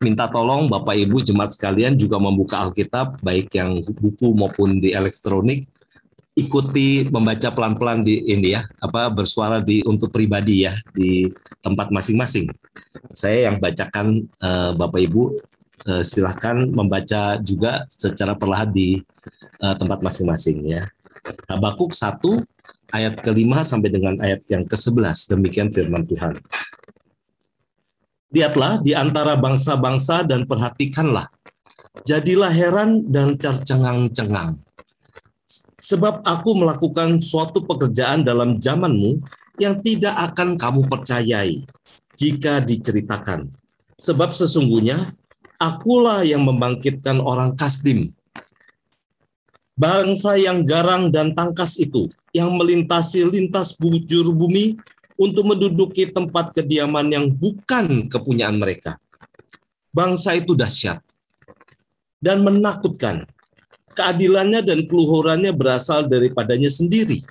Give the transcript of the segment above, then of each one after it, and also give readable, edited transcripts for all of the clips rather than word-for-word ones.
minta tolong Bapak Ibu jemaat sekalian juga membuka Alkitab, baik yang buku maupun di elektronik, ikuti membaca pelan-pelan di ini ya, bersuara untuk pribadi ya di tempat masing-masing. Saya yang bacakan, Bapak Ibu silahkan membaca juga secara perlahan di tempat masing-masing ya. Habakuk 1 ayat ke-5 sampai dengan ayat yang ke-11, demikian firman Tuhan. Lihatlah di antara bangsa-bangsa dan perhatikanlah. Jadilah heran dan tercengang-cengang. Sebab aku melakukan suatu pekerjaan dalam zamanmu yang tidak akan kamu percayai jika diceritakan. Sebab sesungguhnya akulah yang membangkitkan orang Kasdim. Bangsa yang garang dan tangkas itu, yang melintasi lintas bujur bumi untuk menduduki tempat kediaman yang bukan kepunyaan mereka. Bangsa itu dahsyat dan menakutkan. Keadilannya dan keluhurannya berasal daripadanya sendiri.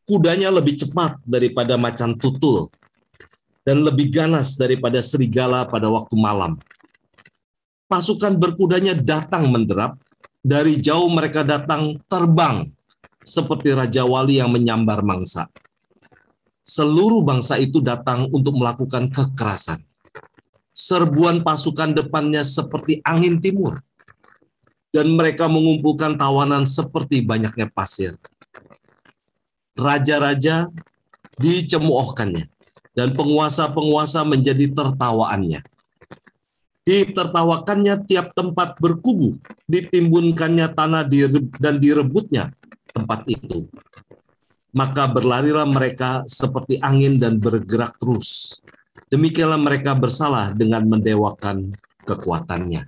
Kudanya lebih cepat daripada macan tutul dan lebih ganas daripada serigala pada waktu malam. Pasukan berkudanya datang menderap, dari jauh mereka datang terbang seperti raja wali yang menyambar mangsa. Seluruh bangsa itu datang untuk melakukan kekerasan. Serbuan pasukan depannya seperti angin timur, dan mereka mengumpulkan tawanan seperti banyaknya pasir. Raja-raja dicemoohkannya, dan penguasa-penguasa menjadi tertawaannya. Ditertawakannya tiap tempat berkubu, ditimbunkannya tanah dan direbutnya tempat itu. Maka berlarilah mereka seperti angin dan bergerak terus. Demikianlah mereka bersalah dengan mendewakan kekuatannya.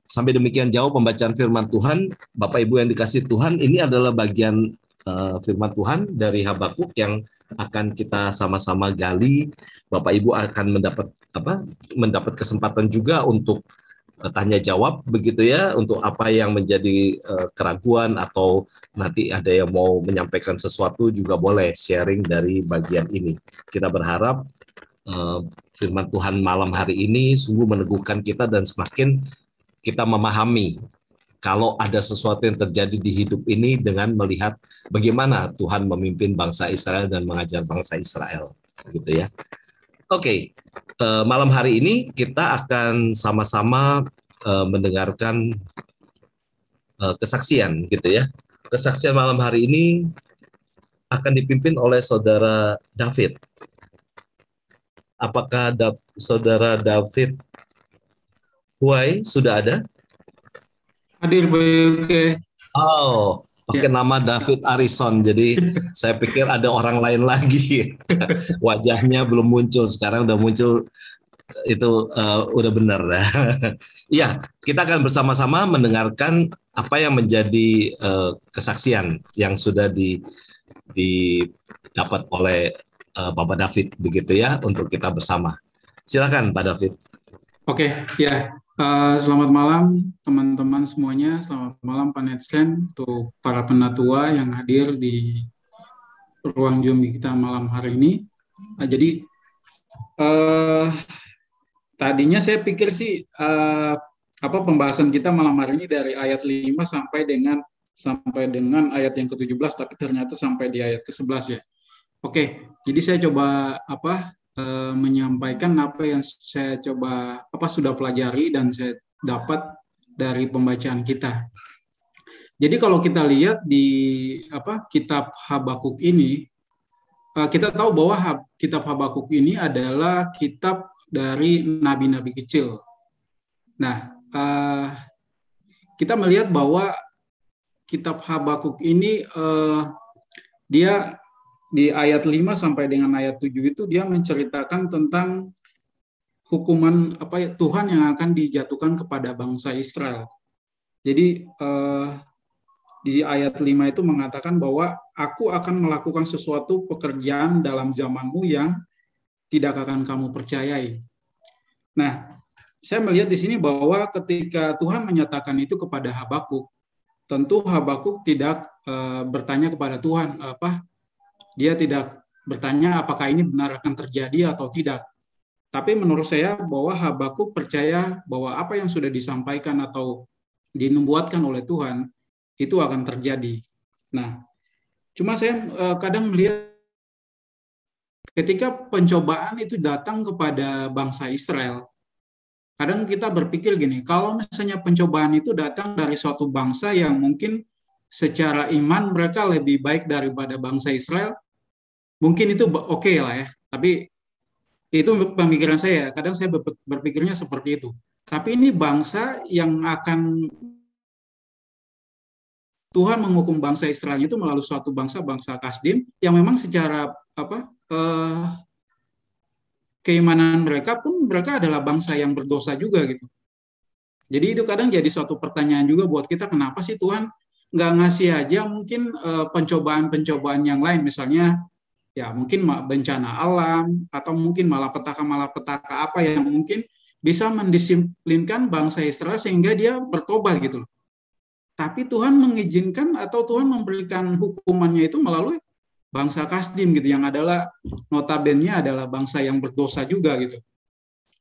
Sampai demikian jauh pembacaan firman Tuhan. Bapak Ibu yang dikasihi Tuhan, ini adalah bagian firman Tuhan dari Habakuk yang akan kita sama-sama gali. Bapak Ibu akan mendapat kesempatan juga untuk tanya jawab begitu ya, untuk apa yang menjadi keraguan atau nanti ada yang mau menyampaikan sesuatu juga boleh sharing dari bagian ini. Kita berharap firman Tuhan malam hari ini sungguh meneguhkan kita dan semakin kita memahami kalau ada sesuatu yang terjadi di hidup ini dengan melihat bagaimana Tuhan memimpin bangsa Israel dan mengajar bangsa Israel gitu ya. Oke, malam hari ini kita akan sama-sama mendengarkan kesaksian gitu ya. Kesaksian malam hari ini akan dipimpin oleh Saudara David. Apakah Saudara David Huai sudah ada? Hadir, Oke. Oh, pakai nama David Arison, jadi saya pikir ada orang lain lagi. Wajahnya belum muncul, sekarang udah muncul, itu udah benar. Iya, kita akan bersama-sama mendengarkan apa yang menjadi kesaksian yang sudah didapat oleh Bapak David begitu ya, untuk kita bersama. Silakan Pak David. Oke, ya. Selamat malam teman-teman semuanya. Selamat malam Pak Netsen, untuk para penatua yang hadir di ruang Zoom kita malam hari ini. Jadi tadinya saya pikir sih pembahasan kita malam hari ini dari ayat 5 sampai dengan ayat yang ke-17, tapi ternyata sampai di ayat ke-11 ya. Oke, jadi saya coba menyampaikan apa yang saya sudah pelajari dan saya dapat dari pembacaan kita. Jadi kalau kita lihat di kitab Habakuk ini, kita tahu bahwa kitab Habakuk ini adalah kitab dari nabi-nabi kecil. Nah, kita melihat bahwa kitab Habakuk ini dia di ayat 5 sampai dengan ayat 7 itu dia menceritakan tentang hukuman Tuhan yang akan dijatuhkan kepada bangsa Israel. Jadi di ayat 5 itu mengatakan bahwa aku akan melakukan sesuatu pekerjaan dalam zamanmu yang tidak akan kamu percayai. Nah, saya melihat di sini bahwa ketika Tuhan menyatakan itu kepada Habakuk, tentu Habakuk tidak bertanya kepada Tuhan dia tidak bertanya apakah ini benar akan terjadi atau tidak. Tapi menurut saya bahwa Habakuk percaya bahwa apa yang sudah disampaikan atau dinubuatkan oleh Tuhan itu akan terjadi. Nah, cuma saya kadang melihat ketika pencobaan itu datang kepada bangsa Israel, kadang kita berpikir gini, kalau misalnya pencobaan itu datang dari suatu bangsa yang mungkin secara iman mereka lebih baik daripada bangsa Israel, mungkin itu oke lah ya. Tapi itu pemikiran saya. Kadang saya berpikirnya seperti itu. Tapi ini bangsa yang akan Tuhan menghukum bangsa Israel itu melalui suatu bangsa Kasdim yang memang secara keimanan mereka pun mereka adalah bangsa yang berdosa juga gitu. Jadi itu kadang jadi suatu pertanyaan juga buat kita, kenapa sih Tuhan nggak ngasih aja mungkin pencobaan-pencobaan yang lain, misalnya ya mungkin bencana alam atau mungkin malapetaka apa yang mungkin bisa mendisiplinkan bangsa Israel sehingga dia bertobat gitu loh. Tapi Tuhan mengizinkan atau Tuhan memberikan hukumannya itu melalui bangsa Kasdim gitu, yang adalah notabene adalah bangsa yang berdosa juga gitu.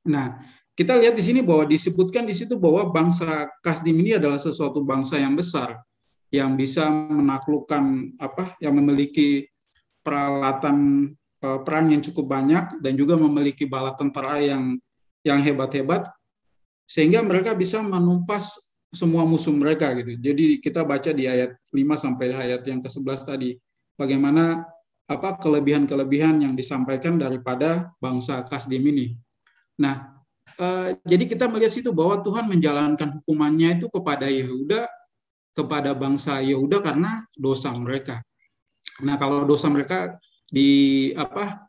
Nah, kita lihat di sini bahwa disebutkan di situ bahwa bangsa Kasdim ini adalah sesuatu bangsa yang besar yang bisa menaklukkan yang memiliki peralatan perang yang cukup banyak dan juga memiliki bala tentara yang hebat-hebat sehingga mereka bisa menumpas semua musuh mereka gitu. Jadi kita baca di ayat 5 sampai ayat yang ke-11 tadi bagaimana kelebihan-kelebihan yang disampaikan daripada bangsa Kasdim ini. Nah, jadi kita melihat situ bahwa Tuhan menjalankan hukumannya itu kepada Yehuda, kepada bangsa Yehuda karena dosa mereka. Nah, kalau dosa mereka di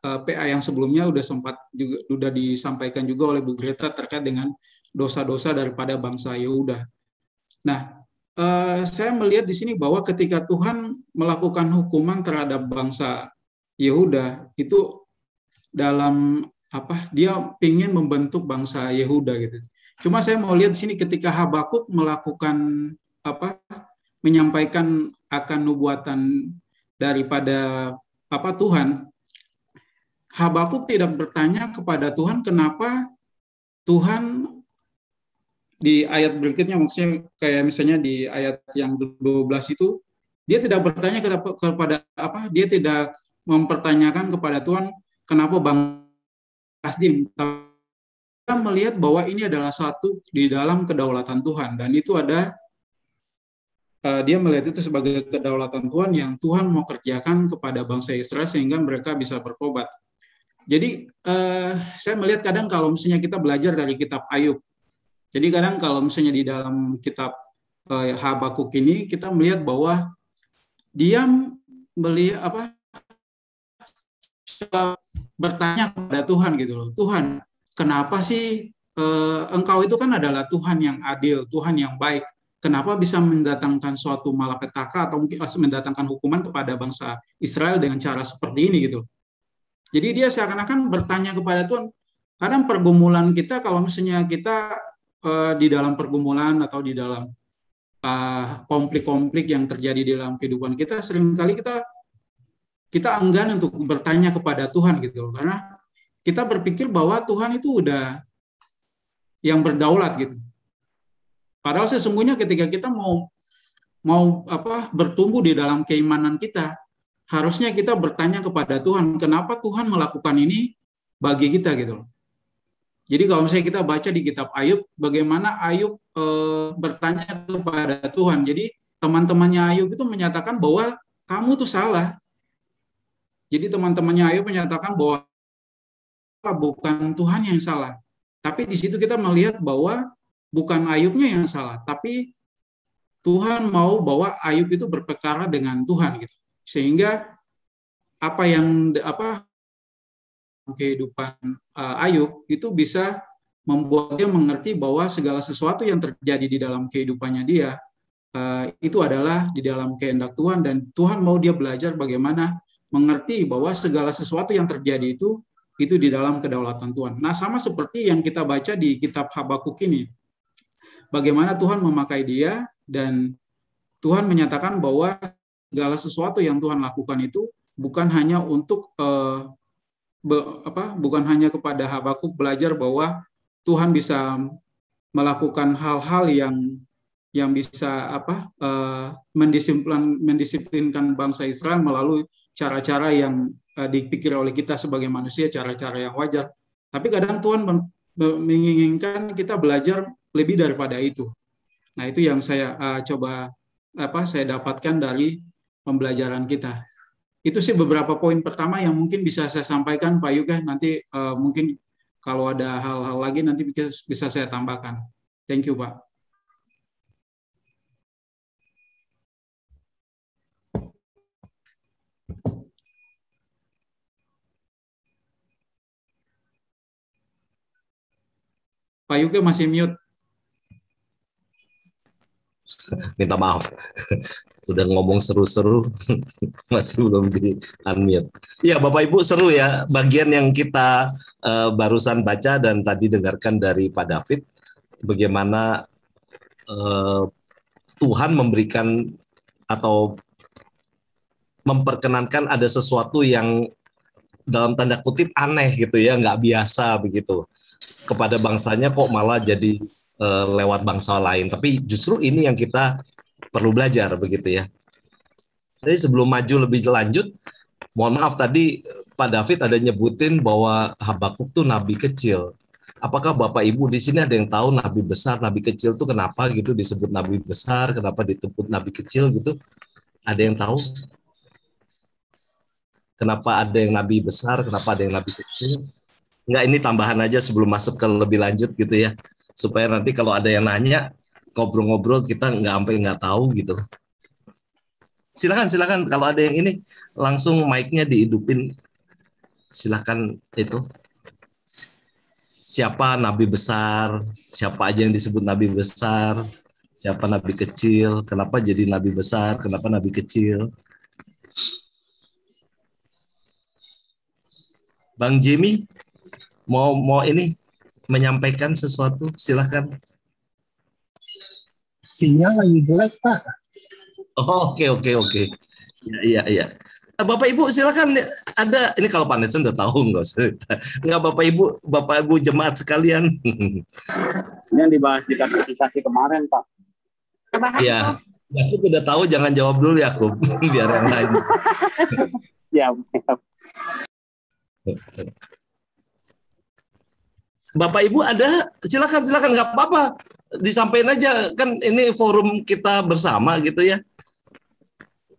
PA yang sebelumnya sudah disampaikan juga oleh Bu Greta terkait dengan dosa-dosa daripada bangsa Yehuda. Nah, saya melihat di sini bahwa ketika Tuhan melakukan hukuman terhadap bangsa Yehuda itu dalam dia ingin membentuk bangsa Yehuda gitu. Cuma saya mau lihat di sini ketika Habakuk melakukan menyampaikan akan nubuatan daripada Tuhan, Habakuk tidak bertanya kepada Tuhan kenapa Tuhan di ayat berikutnya, maksudnya kayak misalnya di ayat yang 12 itu dia tidak bertanya kepada dia tidak mempertanyakan kepada Tuhan kenapa bangsa Kasdim. Kita melihat bahwa ini adalah satu di dalam kedaulatan Tuhan dan itu ada dia melihat itu sebagai kedaulatan Tuhan yang Tuhan mau kerjakan kepada bangsa Israel sehingga mereka bisa bertobat. Jadi saya melihat kadang kalau misalnya kita belajar dari kitab Ayub, jadi kadang kalau misalnya di dalam kitab Habakuk ini kita melihat bahwa dia melihat bertanya kepada Tuhan gitu loh, Tuhan kenapa sih engkau itu kan adalah Tuhan yang adil, Tuhan yang baik, kenapa bisa mendatangkan suatu malapetaka atau mungkin mendatangkan hukuman kepada bangsa Israel dengan cara seperti ini gitu. Jadi dia seakan-akan bertanya kepada Tuhan. Kadang pergumulan kita kalau misalnya kita di dalam pergumulan atau di dalam konflik-konflik yang terjadi di dalam kehidupan kita, seringkali kita enggan untuk bertanya kepada Tuhan gitu, karena kita berpikir bahwa Tuhan itu udah yang berdaulat gitu. Padahal sesungguhnya ketika kita mau bertumbuh di dalam keimanan kita, harusnya kita bertanya kepada Tuhan, kenapa Tuhan melakukan ini bagi kita gitu. Jadi kalau misalnya kita baca di kitab Ayub, bagaimana Ayub bertanya kepada Tuhan. Jadi teman-temannya Ayub itu menyatakan bahwa kamu tuh salah. Jadi teman-temannya Ayub menyatakan bahwa bukan Tuhan yang salah. Tapi di situ kita melihat bahwa bukan Ayubnya yang salah, tapi Tuhan mau bahwa Ayub itu berperkara dengan Tuhan gitu. Sehingga kehidupan Ayub itu bisa membuat dia mengerti bahwa segala sesuatu yang terjadi di dalam kehidupannya dia itu adalah di dalam kehendak Tuhan, dan Tuhan mau dia belajar bagaimana mengerti bahwa segala sesuatu yang terjadi itu di dalam kedaulatan Tuhan. Nah, sama seperti yang kita baca di kitab Habakuk ini. Bagaimana Tuhan memakai dia dan Tuhan menyatakan bahwa segala sesuatu yang Tuhan lakukan itu bukan hanya untuk bukan hanya kepada Habakuk belajar bahwa Tuhan bisa melakukan hal-hal yang bisa mendisiplinkan bangsa Israel melalui cara-cara yang dipikir oleh kita sebagai manusia, cara-cara yang wajar. Tapi kadang Tuhan menginginkan kita belajar lebih daripada itu. Nah, itu yang saya saya dapatkan dari pembelajaran kita. Itu sih beberapa poin pertama yang mungkin bisa saya sampaikan, Pak Yuga. Nanti mungkin kalau ada hal-hal lagi nanti bisa saya tambahkan. Thank you, Pak. Pak Yuga masih mute. Minta maaf. Udah ngomong seru-seru, masih belum di unmute. Ya, Bapak Ibu, seru ya bagian yang kita barusan baca dan tadi dengarkan dari Pak David, bagaimana Tuhan memberikan atau memperkenankan ada sesuatu yang dalam tanda kutip aneh gitu ya, nggak biasa begitu. Kepada bangsanya kok malah jadi lewat bangsa lain. Tapi justru ini yang kita perlu belajar begitu ya. Jadi sebelum maju lebih lanjut, mohon maaf tadi Pak David ada nyebutin bahwa Habakuk tuh nabi kecil. Apakah Bapak Ibu di sini ada yang tahu nabi besar, nabi kecil tuh kenapa gitu disebut nabi besar, kenapa disebut nabi kecil gitu? Ada yang tahu? Kenapa ada yang nabi besar, kenapa ada yang nabi kecil? Enggak, ini tambahan aja sebelum masuk ke lebih lanjut gitu ya. Supaya nanti kalau ada yang nanya, ngobrol-ngobrol kita nggak tahu gitu. Silakan kalau ada yang ini langsung mic-nya dihidupin. Silakan itu. Siapa nabi besar, siapa aja yang disebut nabi besar, siapa nabi kecil, kenapa jadi nabi besar, kenapa nabi kecil. Bang Jimmy mau ini menyampaikan sesuatu, silakan. Sinyal lagi jelek, Pak. Oh, oke. Iya. Bapak Ibu silakan, ada ini kalau Pak Netsen udah tahu nggak Bapak Ibu jemaat sekalian. Ini yang dibahas di katekisasi kemarin, Pak. Iya, Yakub udah tahu, jangan jawab dulu Yakub, biar yang lain. Ya. Bapak Ibu ada, silakan nggak apa-apa, disampaikan aja, kan ini forum kita bersama gitu ya.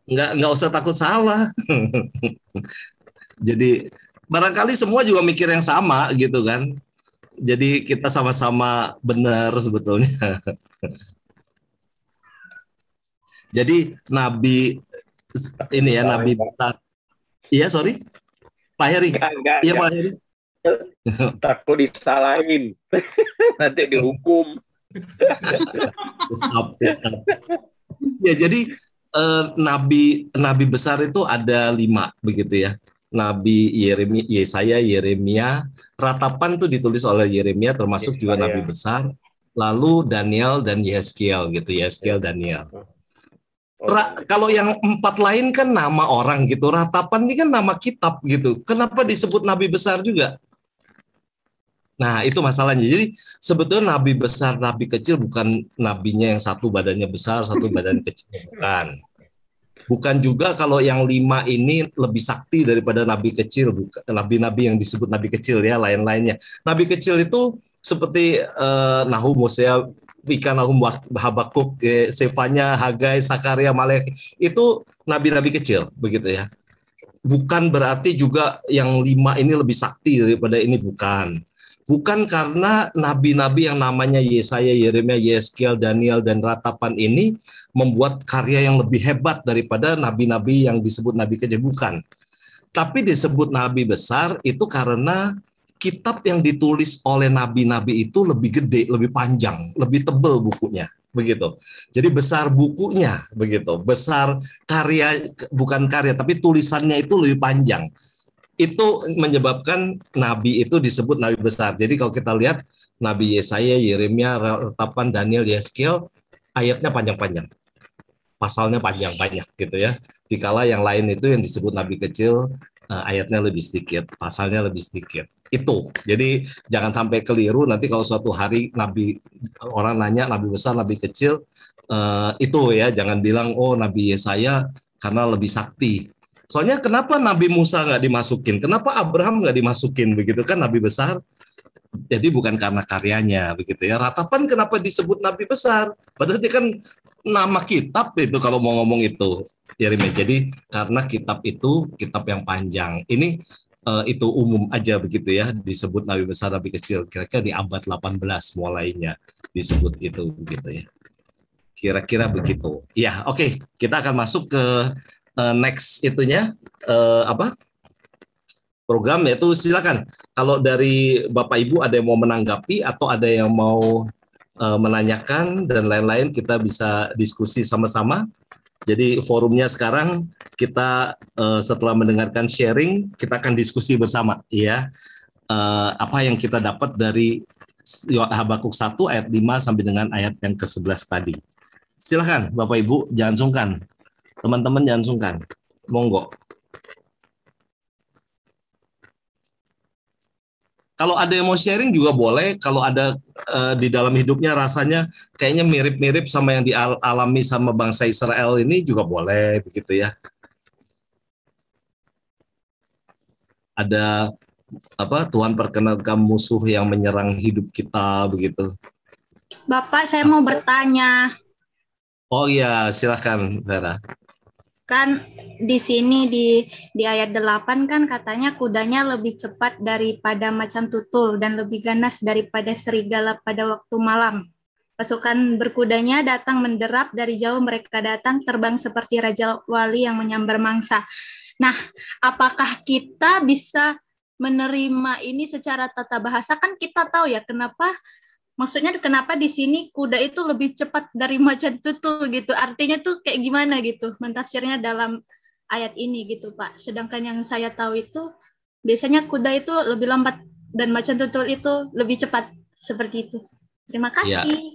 Nggak usah takut salah. Jadi barangkali semua juga mikir yang sama gitu kan. Jadi kita sama-sama benar sebetulnya. Jadi Nabi ini ya, Nabi besar. Iya, sorry. Pak Heri. Iya, Pak Heri. Takut disalahin. Nanti dihukum. Stop. Ya, jadi nabi besar itu ada 5 begitu ya. Nabi Yesaya, Yeremia, Ratapan itu ditulis oleh Yeremia, termasuk juga nabi besar. Lalu Daniel dan Yeskiel gitu, Yeskiel, Daniel. Kalau yang 4 lain kan nama orang gitu, Ratapan ini kan nama kitab gitu. Kenapa disebut nabi besar juga? Nah, itu masalahnya. Jadi sebetulnya nabi besar, nabi kecil bukan nabinya yang satu badannya besar, satu badan kecil, bukan. Bukan juga kalau yang 5 ini lebih sakti daripada nabi kecil, bukan. Nabi-nabi yang disebut nabi kecil ya, lain-lainnya. Nabi kecil itu seperti Nahum, Hosea, Mika, Nahum, Habakuk, Sefanya, Hagai, Sakaria, Malekhi, itu nabi-nabi kecil begitu ya. Bukan berarti juga yang 5 ini lebih sakti daripada ini, bukan. Bukan karena nabi-nabi yang namanya Yesaya, Yeremia, Yeskiel, Daniel, dan Ratapan ini membuat karya yang lebih hebat daripada nabi-nabi yang disebut nabi kecil, bukan. Tapi disebut nabi besar itu karena kitab yang ditulis oleh nabi-nabi itu lebih gede, lebih panjang, lebih tebal bukunya, begitu. Jadi besar bukunya, begitu. Besar karya, bukan karya, tapi tulisannya itu lebih panjang. Itu menyebabkan nabi itu disebut nabi besar. Jadi kalau kita lihat Nabi Yesaya, Yeremia, Ratapan, Daniel, Yeskiel, ayatnya panjang-panjang, pasalnya panjang-panjang gitu ya. Dikala yang lain itu yang disebut nabi kecil, ayatnya lebih sedikit, pasalnya lebih sedikit. Itu. Jadi jangan sampai keliru nanti kalau suatu hari orang nanya nabi besar, nabi kecil, itu ya jangan bilang oh Nabi Yesaya karena lebih sakti. Soalnya kenapa Nabi Musa nggak dimasukin? Kenapa Abraham nggak dimasukin begitu kan nabi besar? Jadi bukan karena karyanya begitu ya. Ratapan kenapa disebut nabi besar? Padahal dia kan nama kitab itu kalau mau ngomong itu. Ya, jadi karena kitab itu kitab yang panjang. Ini itu umum aja begitu ya disebut nabi besar nabi kecil. Kira-kira di abad 18 mulainya disebut itu begitu ya. Kira-kira begitu. Ya, oke. Kita akan masuk ke next itunya program, yaitu silakan. Kalau dari Bapak Ibu ada yang mau menanggapi atau ada yang mau menanyakan dan lain-lain, kita bisa diskusi sama-sama. Jadi forumnya sekarang kita setelah mendengarkan sharing, kita akan diskusi bersama ya. Apa yang kita dapat dari Habakuk 1 ayat 5 sampai dengan ayat yang ke-11 tadi. Silakan Bapak Ibu, jangan sungkan. Teman-teman jangan sungkan. Monggo. Kalau ada yang mau sharing juga boleh. Kalau ada di dalam hidupnya rasanya kayaknya mirip-mirip sama yang dialami sama bangsa Israel ini juga boleh begitu ya. Ada Tuhan perkenalkan musuh yang menyerang hidup kita begitu. Bapak, saya mau bertanya. Oh iya, silakan Vera. Kan di sini di ayat 8 kan katanya kudanya lebih cepat daripada macan tutul dan lebih ganas daripada serigala pada waktu malam. Pasukan berkudanya datang menderap dari jauh, mereka datang terbang seperti raja wali yang menyambar mangsa. Nah, apakah kita bisa menerima ini secara tata bahasa? Kan kita tahu ya maksudnya kenapa di sini kuda itu lebih cepat dari macan tutul gitu. Artinya tuh kayak gimana gitu mentafsirnya dalam ayat ini gitu, Pak. Sedangkan yang saya tahu itu biasanya kuda itu lebih lambat dan macan tutul itu lebih cepat, seperti itu. Terima kasih. Ya.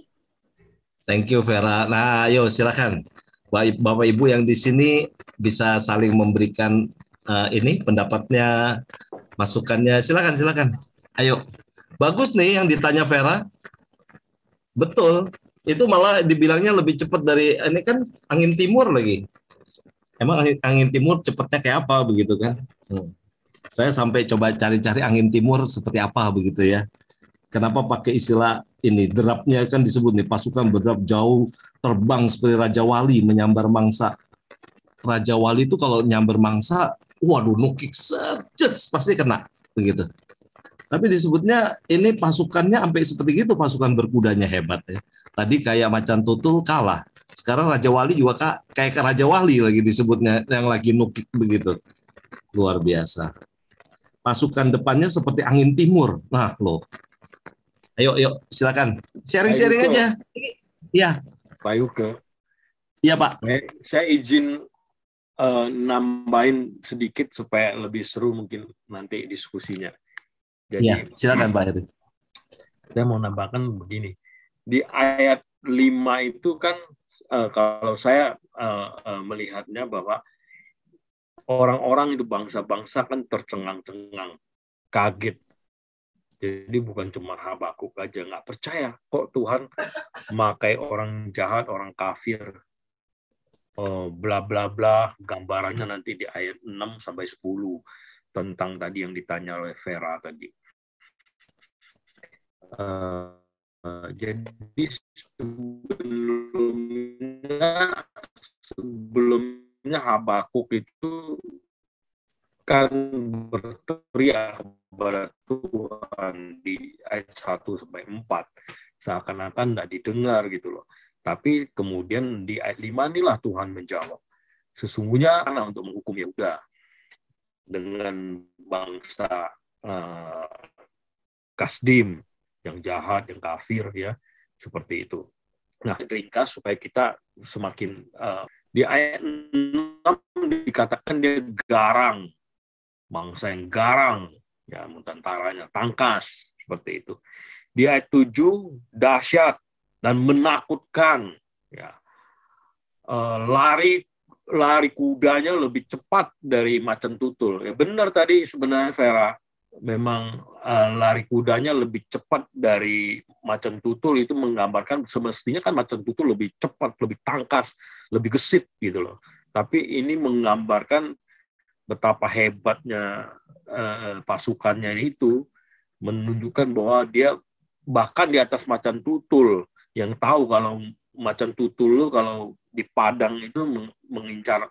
Thank you Vera. Nah, ayo silakan. Bapak Ibu yang di sini bisa saling memberikan ini pendapatnya, masukannya. Silakan. Ayo. Bagus nih yang ditanya Vera. Betul, itu malah dibilangnya lebih cepat dari ini kan angin timur lagi. Emang angin timur cepatnya kayak apa begitu kan? Saya sampai coba cari-cari angin timur seperti apa begitu ya. Kenapa pakai istilah ini? Derapnya kan disebut nih pasukan berderap jauh terbang seperti Raja Wali menyambar mangsa. Raja Wali itu kalau nyambar mangsa, waduh nukik sejet pasti kena begitu. Tapi disebutnya ini pasukannya sampai seperti gitu, pasukan berkudanya hebat ya. Tadi kayak macan tutul kalah. Sekarang Raja Wali juga kayak Raja Wali lagi disebutnya yang lagi nukik begitu. Luar biasa. Pasukan depannya seperti angin timur. Nah, loh. Ayo silakan. Sharing-sharing aja. Iya. Pak Yuke. Iya, Pak. Saya izin nambahin sedikit supaya lebih seru mungkin nanti diskusinya. Jadi, ya, silakan Pak Heri. Saya mau nambahkan begini. Di ayat 5 itu kan kalau saya melihatnya bahwa orang-orang itu bangsa-bangsa kan tercengang-cengang, kaget. Jadi bukan cuma Habakuk aja nggak percaya kok Tuhan memakai orang jahat, orang kafir, bla bla bla. Gambarannya nanti di ayat 6 sampai 10 tentang tadi yang ditanya oleh Vera tadi. Jadi sebelumnya Habakuk itu kan berteriak kepada Tuhan di ayat 1 sampai 4, seakan-akan tidak didengar gitu loh. Tapi kemudian di ayat 5 inilah Tuhan menjawab, sesungguhnya karena untuk menghukum Yehuda dengan bangsa Kasdim yang jahat, yang kafir ya, seperti itu. Nah, ringkas supaya kita semakin di ayat 6 dikatakan dia garang, bangsa yang garang, ya tentaranya tangkas, seperti itu. Di ayat 7 dahsyat dan menakutkan, ya lari lari kudanya lebih cepat dari macan tutul. Ya benar tadi sebenarnya Vera, memang lari kudanya lebih cepat dari macan tutul, itu menggambarkan semestinya kan macan tutul lebih cepat, lebih tangkas, lebih gesit gitu loh. Tapi ini menggambarkan betapa hebatnya pasukannya itu, menunjukkan bahwa dia bahkan di atas macan tutul, yang tahu kalau macan tutul kalau di padang itu mengincar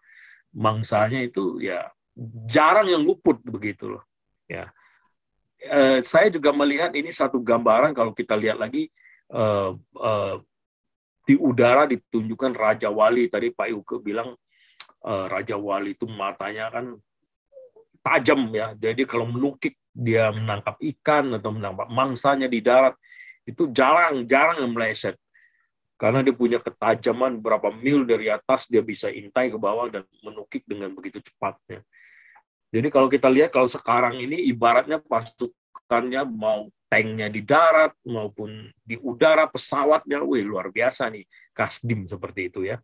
mangsanya itu ya jarang yang luput begitu loh. Ya, saya juga melihat ini satu gambaran kalau kita lihat lagi di udara ditunjukkan Raja Wali. Tadi Pak Yuke bilang Raja Wali itu matanya kan tajam ya. Jadi kalau menukik dia menangkap ikan atau menangkap mangsanya di darat itu jarang yang meleset. Karena dia punya ketajaman berapa mil dari atas, dia bisa intai ke bawah dan menukik dengan begitu cepatnya. Jadi kalau kita lihat, kalau sekarang ini ibaratnya pasukannya mau tanknya di darat maupun di udara, pesawatnya, wih luar biasa nih, Kasdim seperti itu ya.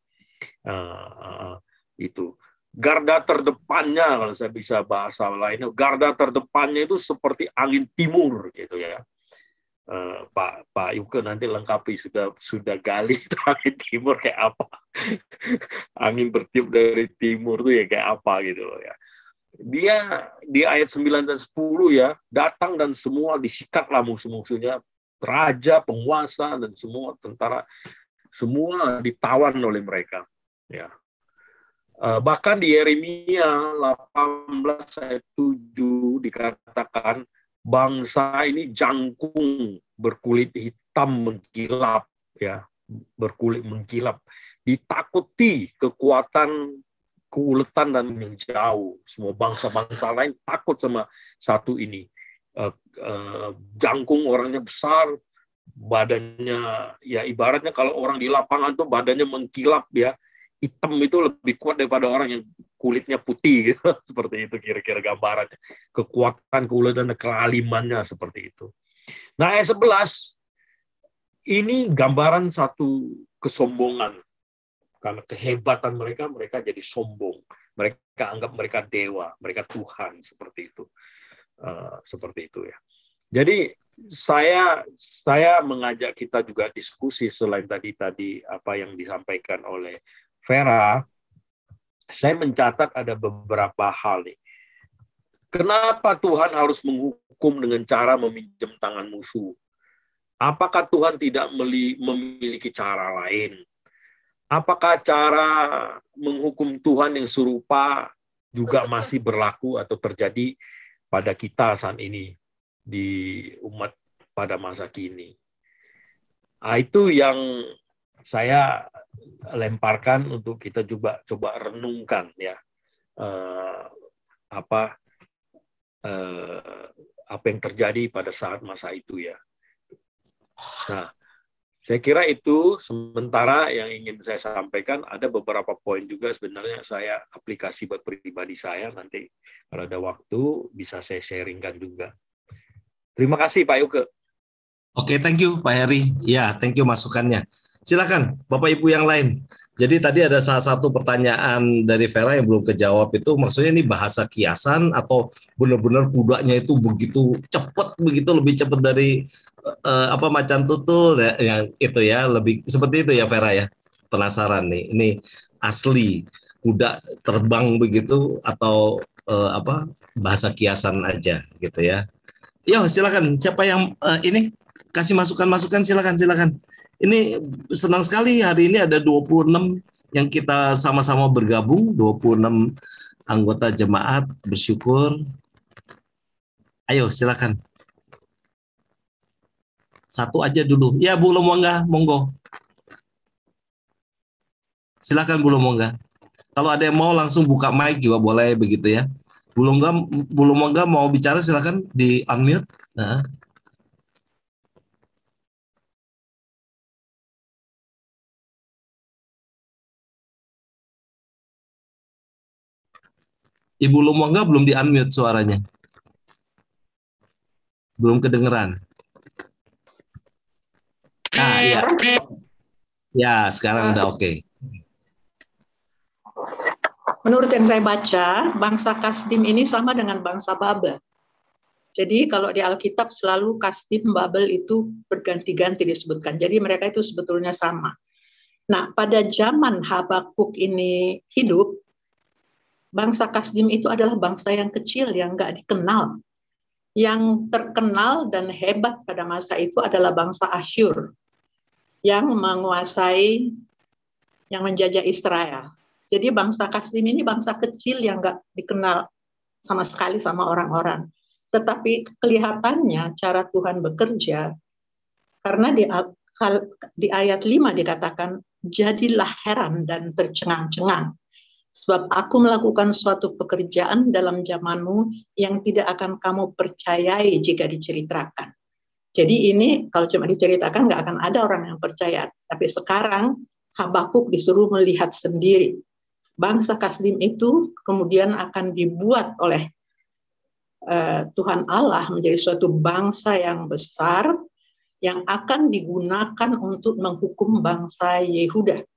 Itu garda terdepannya, kalau saya bisa bahasa lainnya, garda terdepannya itu seperti angin timur gitu ya. Pak Yuke nanti lengkapi, sudah gali itu angin timur kayak apa, angin bertiup dari timur tuh ya kayak apa gitu loh ya. Dia di ayat 9 dan 10 ya, datang dan semua disikatlah musuh-musuhnya, raja, penguasa dan semua tentara, semua ditawan oleh mereka ya. Bahkan di Yeremia 18 ayat 7 dikatakan bangsa ini jangkung berkulit hitam mengkilap ya, berkulit mengkilap, ditakuti kekuatan keuletan dan yang jauh. Semua bangsa-bangsa lain takut sama satu ini. Jangkung, orangnya besar, badannya ya ibaratnya kalau orang di lapangan tuh badannya mengkilap ya, hitam itu lebih kuat daripada orang yang kulitnya putih gitu. Seperti itu kira-kira gambarannya. Kekuatan, keuletan, dan kealimannya seperti itu. Nah, ayat 11 ini gambaran satu kesombongan. Karena kehebatan mereka jadi sombong. Mereka anggap mereka dewa, mereka Tuhan, seperti itu. Seperti itu ya. Jadi saya mengajak kita juga diskusi selain tadi apa yang disampaikan oleh Vera. Saya mencatat ada beberapa hal nih. Kenapa Tuhan harus menghukum dengan cara meminjam tangan musuh? Apakah Tuhan tidak memiliki cara lain? Apakah cara menghukum Tuhan yang serupa juga masih berlaku atau terjadi pada kita saat ini di umat pada masa kini? Nah, itu yang saya lemparkan untuk kita juga coba renungkan ya, apa yang terjadi pada saat masa itu ya. Nah, saya kira itu sementara yang ingin saya sampaikan. Ada beberapa poin juga sebenarnya saya aplikasi buat pribadi saya, nanti kalau ada waktu bisa saya sharingkan juga. Terima kasih Pak Yuke. Oke, thank you Pak Heri. Ya, thank you masukannya. Silakan Bapak Ibu yang lain. Jadi tadi ada salah satu pertanyaan dari Vera yang belum kejawab, itu maksudnya ini bahasa kiasan atau benar-benar kudanya itu begitu cepat, begitu lebih cepat dari macan tutul ya, yang itu ya, lebih seperti itu ya Vera ya. Penasaran nih, ini asli kuda terbang begitu atau bahasa kiasan aja gitu ya. Yo, silakan siapa yang ini kasih masukan-masukan, silakan. Ini senang sekali hari ini ada 26 yang kita sama-sama bergabung, 26 anggota jemaat, bersyukur. Ayo silakan. Satu aja dulu. Ya, Bu Lomongga, monggo. Silakan Bu Lomongga. Kalau ada yang mau langsung buka mic juga boleh begitu ya. Bu Lomongga mau bicara silakan di unmute. Nah. Ibu Lomongga belum di-unmute suaranya. Belum kedengeran. Nah, ya. Ya, sekarang udah oke. menurut yang saya baca, bangsa Kasdim ini sama dengan bangsa Babel. Jadi kalau di Alkitab selalu Kasdim, Babel itu berganti-ganti disebutkan. Jadi mereka itu sebetulnya sama. Nah, pada zaman Habakuk ini hidup, bangsa Kasdim itu adalah bangsa yang kecil, yang nggak dikenal. Yang terkenal dan hebat pada masa itu adalah bangsa Asyur, yang menguasai, yang menjajah Israel. Jadi bangsa Kasdim ini bangsa kecil yang nggak dikenal sama sekali sama orang-orang. Tetapi kelihatannya cara Tuhan bekerja, karena di ayat 5 dikatakan, jadilah heran dan tercengang-cengang, sebab aku melakukan suatu pekerjaan dalam zamanmu yang tidak akan kamu percayai jika diceritakan. Jadi ini kalau cuma diceritakan nggak akan ada orang yang percaya. Tapi sekarang Habakuk disuruh melihat sendiri. Bangsa Kasdim itu kemudian akan dibuat oleh Tuhan Allah menjadi suatu bangsa yang besar yang akan digunakan untuk menghukum bangsa Yehuda.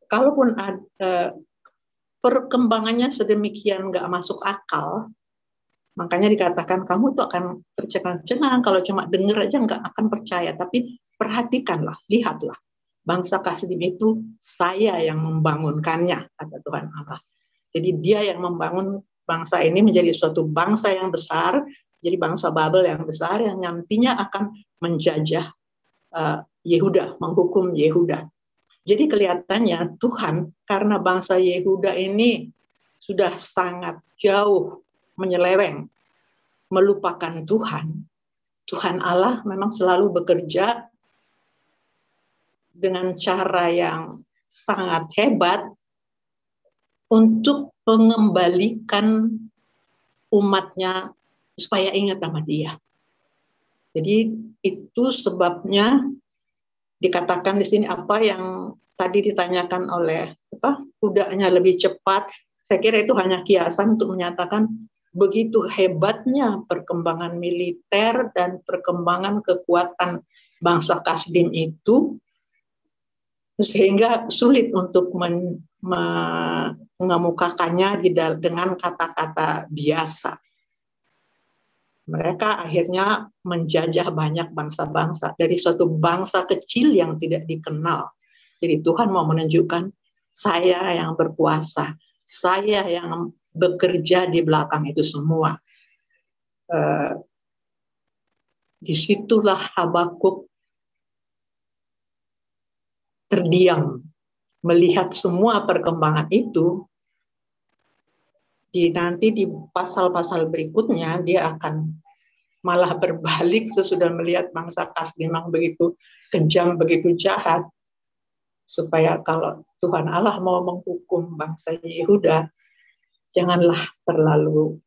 Kalaupun perkembangannya sedemikian nggak masuk akal, makanya dikatakan kamu tuh akan tercengang-cengang kalau cuma dengar aja nggak akan percaya. Tapi perhatikanlah, lihatlah, bangsa Kasdim itu saya yang membangunkannya, kata Tuhan Allah. Jadi dia yang membangun bangsa ini menjadi suatu bangsa yang besar, jadi bangsa Babel yang besar yang nantinya akan menjajah Yehuda, menghukum Yehuda. Jadi kelihatannya Tuhan, karena bangsa Yehuda ini sudah sangat jauh menyeleweng, melupakan Tuhan, Tuhan Allah memang selalu bekerja dengan cara yang sangat hebat untuk mengembalikan umatnya supaya ingat sama dia. Jadi itu sebabnya dikatakan di sini apa yang tadi ditanyakan oleh kudanya lebih cepat. Saya kira itu hanya kiasan untuk menyatakan begitu hebatnya perkembangan militer dan perkembangan kekuatan bangsa Kasdim itu, sehingga sulit untuk mengemukakannya dengan kata-kata biasa. Mereka akhirnya menjajah banyak bangsa-bangsa dari suatu bangsa kecil yang tidak dikenal. Jadi Tuhan mau menunjukkan saya yang berkuasa, saya yang bekerja di belakang itu semua. Disitulah Habakuk terdiam melihat semua perkembangan itu. Nanti di pasal-pasal berikutnya dia akan malah berbalik sesudah melihat bangsa Kasdim yang begitu kejam, begitu jahat, supaya kalau Tuhan Allah mau menghukum bangsa Yehuda, janganlah terlalu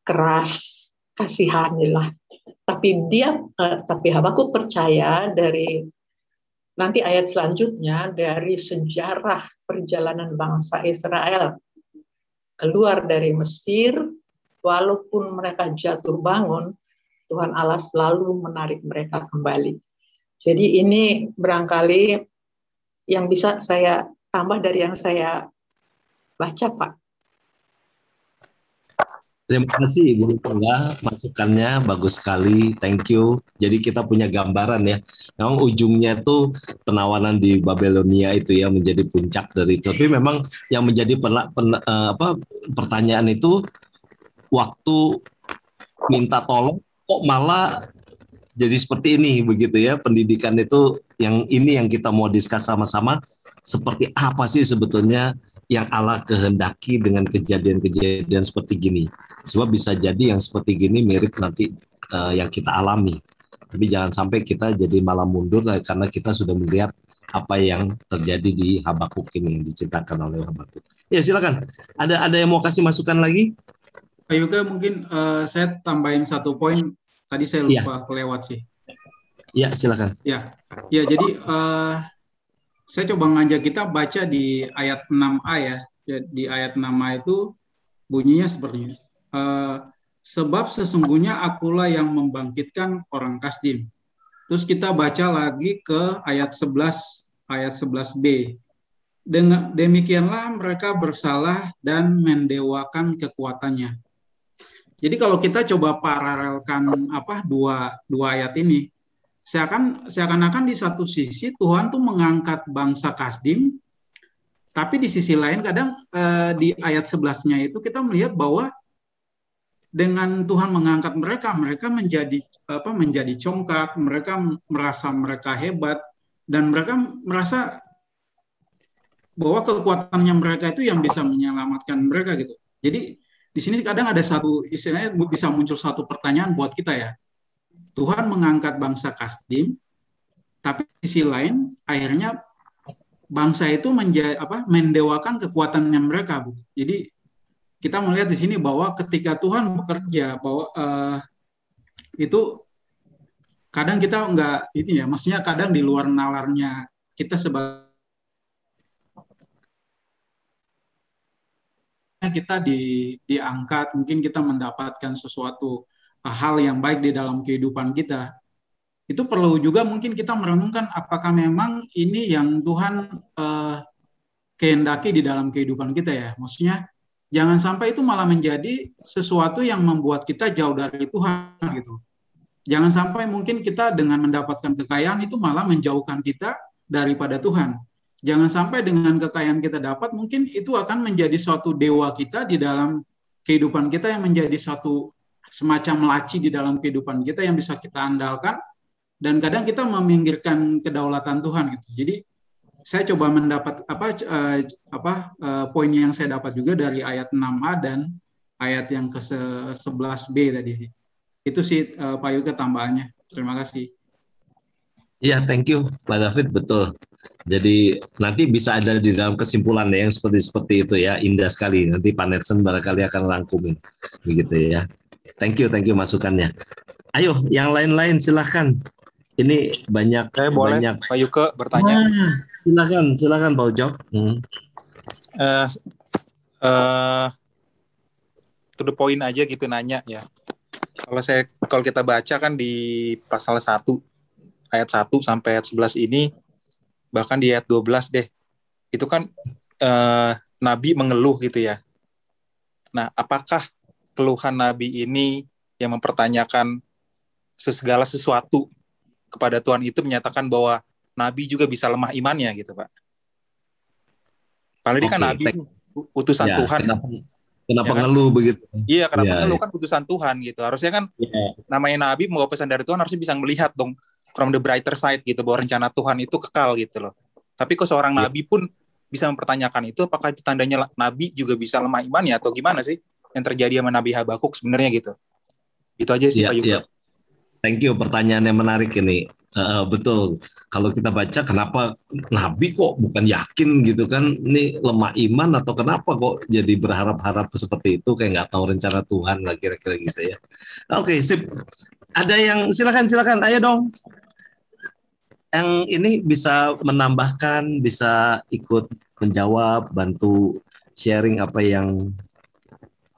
keras, kasihanilah. Tapi Habakuk percaya dari nanti ayat selanjutnya, dari sejarah perjalanan bangsa Israel keluar dari Mesir, walaupun mereka jatuh bangun, Tuhan Allah selalu menarik mereka kembali. Jadi ini barangkali yang bisa saya tambah dari yang saya baca, Pak. Terima kasih Ibu Tengah, masukannya bagus sekali, thank you. Jadi kita punya gambaran ya, memang ujungnya tuh penawanan di Babelonia itu ya menjadi puncak dari itu. Tapi memang yang menjadi pertanyaan itu waktu minta tolong kok malah jadi seperti ini begitu ya, pendidikan itu yang ini yang kita mau diskus sama-sama, seperti apa sih sebetulnya yang Allah kehendaki dengan kejadian-kejadian seperti gini. Sebab bisa jadi yang seperti gini mirip nanti yang kita alami. Tapi jangan sampai kita jadi malah mundur karena kita sudah melihat apa yang terjadi di Habakuk ini yang diceritakan oleh Habakuk. Ya silakan. Ada yang mau kasih masukan lagi? Pak Yuga, mungkin saya tambahin satu poin. Tadi saya lupa kelewat sih. Ya silakan. Ya jadi saya coba ngajak kita baca di ayat 6a ya. Di ayat 6a itu bunyinya seperti ini. Sebab sesungguhnya akulah yang membangkitkan orang Kasdim. Terus kita baca lagi ke ayat 11b. Demikianlah mereka bersalah dan mendewakan kekuatannya. Jadi kalau kita coba paralelkan dua ayat ini, seakan-akan di satu sisi Tuhan tuh mengangkat bangsa Kasdim, tapi di sisi lain kadang di ayat 11-nya itu kita melihat bahwa dengan Tuhan mengangkat mereka menjadi congkak, mereka merasa mereka hebat, dan mereka merasa bahwa kekuatannya mereka itu yang bisa menyelamatkan mereka gitu. Jadi di sini kadang ada satu istilahnya bisa muncul satu pertanyaan buat kita ya. Tuhan mengangkat bangsa Kasdim, tapi di sisi lain akhirnya bangsa itu mendewakan kekuatannya mereka, Bu. Jadi kita melihat di sini bahwa ketika Tuhan bekerja bahwa itu kadang kita maksudnya kadang di luar nalarnya kita sebagai kita diangkat, mungkin kita mendapatkan sesuatu hal yang baik di dalam kehidupan kita. Itu perlu juga mungkin kita merenungkan apakah memang ini yang Tuhan kehendaki di dalam kehidupan kita ya. Maksudnya jangan sampai itu malah menjadi sesuatu yang membuat kita jauh dari Tuhan gitu. Jangan sampai mungkin kita dengan mendapatkan kekayaan itu malah menjauhkan kita daripada Tuhan. Jangan sampai dengan kekayaan kita dapat, mungkin itu akan menjadi suatu dewa kita di dalam kehidupan kita, yang menjadi suatu semacam laci di dalam kehidupan kita yang bisa kita andalkan, dan kadang kita meminggirkan kedaulatan Tuhan gitu. Jadi saya coba mendapat poin yang saya dapat juga dari ayat 6a dan ayat yang ke-11b tadi. Itu sih Pak Yuke tambahannya. Terima kasih. Iya, thank you Pak David, betul. Jadi nanti bisa ada di dalam kesimpulan yang seperti itu ya, indah sekali. Nanti Pak Netsen barangkali akan rangkumin, begitu ya. Thank you masukannya. Ayo, yang lain-lain silahkan. Ini banyak. Saya boleh Pak Yuke bertanya. Silakan Pak Ucok. To the point aja gitu nanya ya. Kalau kita baca kan di pasal 1 ayat 1 sampai ayat 11 ini, bahkan di ayat 12 deh, itu kan Nabi mengeluh gitu ya. Nah, apakah keluhan Nabi ini yang mempertanyakan segala sesuatu kepada Tuhan itu menyatakan bahwa Nabi juga bisa lemah imannya gitu, Pak? Padahal kan Nabi utusan Tuhan. Kenapa ngeluh begitu? Iya, kenapa ngeluh kan utusan Tuhan gitu. Harusnya kan namanya Nabi membawa pesan dari Tuhan, harusnya bisa melihat dong from the brighter side gitu, bahwa rencana Tuhan itu kekal gitu loh. Tapi kok seorang Nabi pun bisa mempertanyakan itu, apakah itu tandanya Nabi juga bisa lemah imannya atau gimana sih yang terjadi sama Nabi Habakuk sebenarnya gitu? Itu aja sih Pak Yuke. Thank you, pertanyaan yang menarik ini. Betul. Kalau kita baca kenapa Nabi kok bukan yakin gitu kan, ini lemah iman atau kenapa kok jadi berharap-harap seperti itu, kayak nggak tahu rencana Tuhan lah kira-kira gitu ya. Oke, sip. Ada yang silakan, ayo dong. Yang ini bisa menambahkan, bisa ikut menjawab, bantu sharing apa yang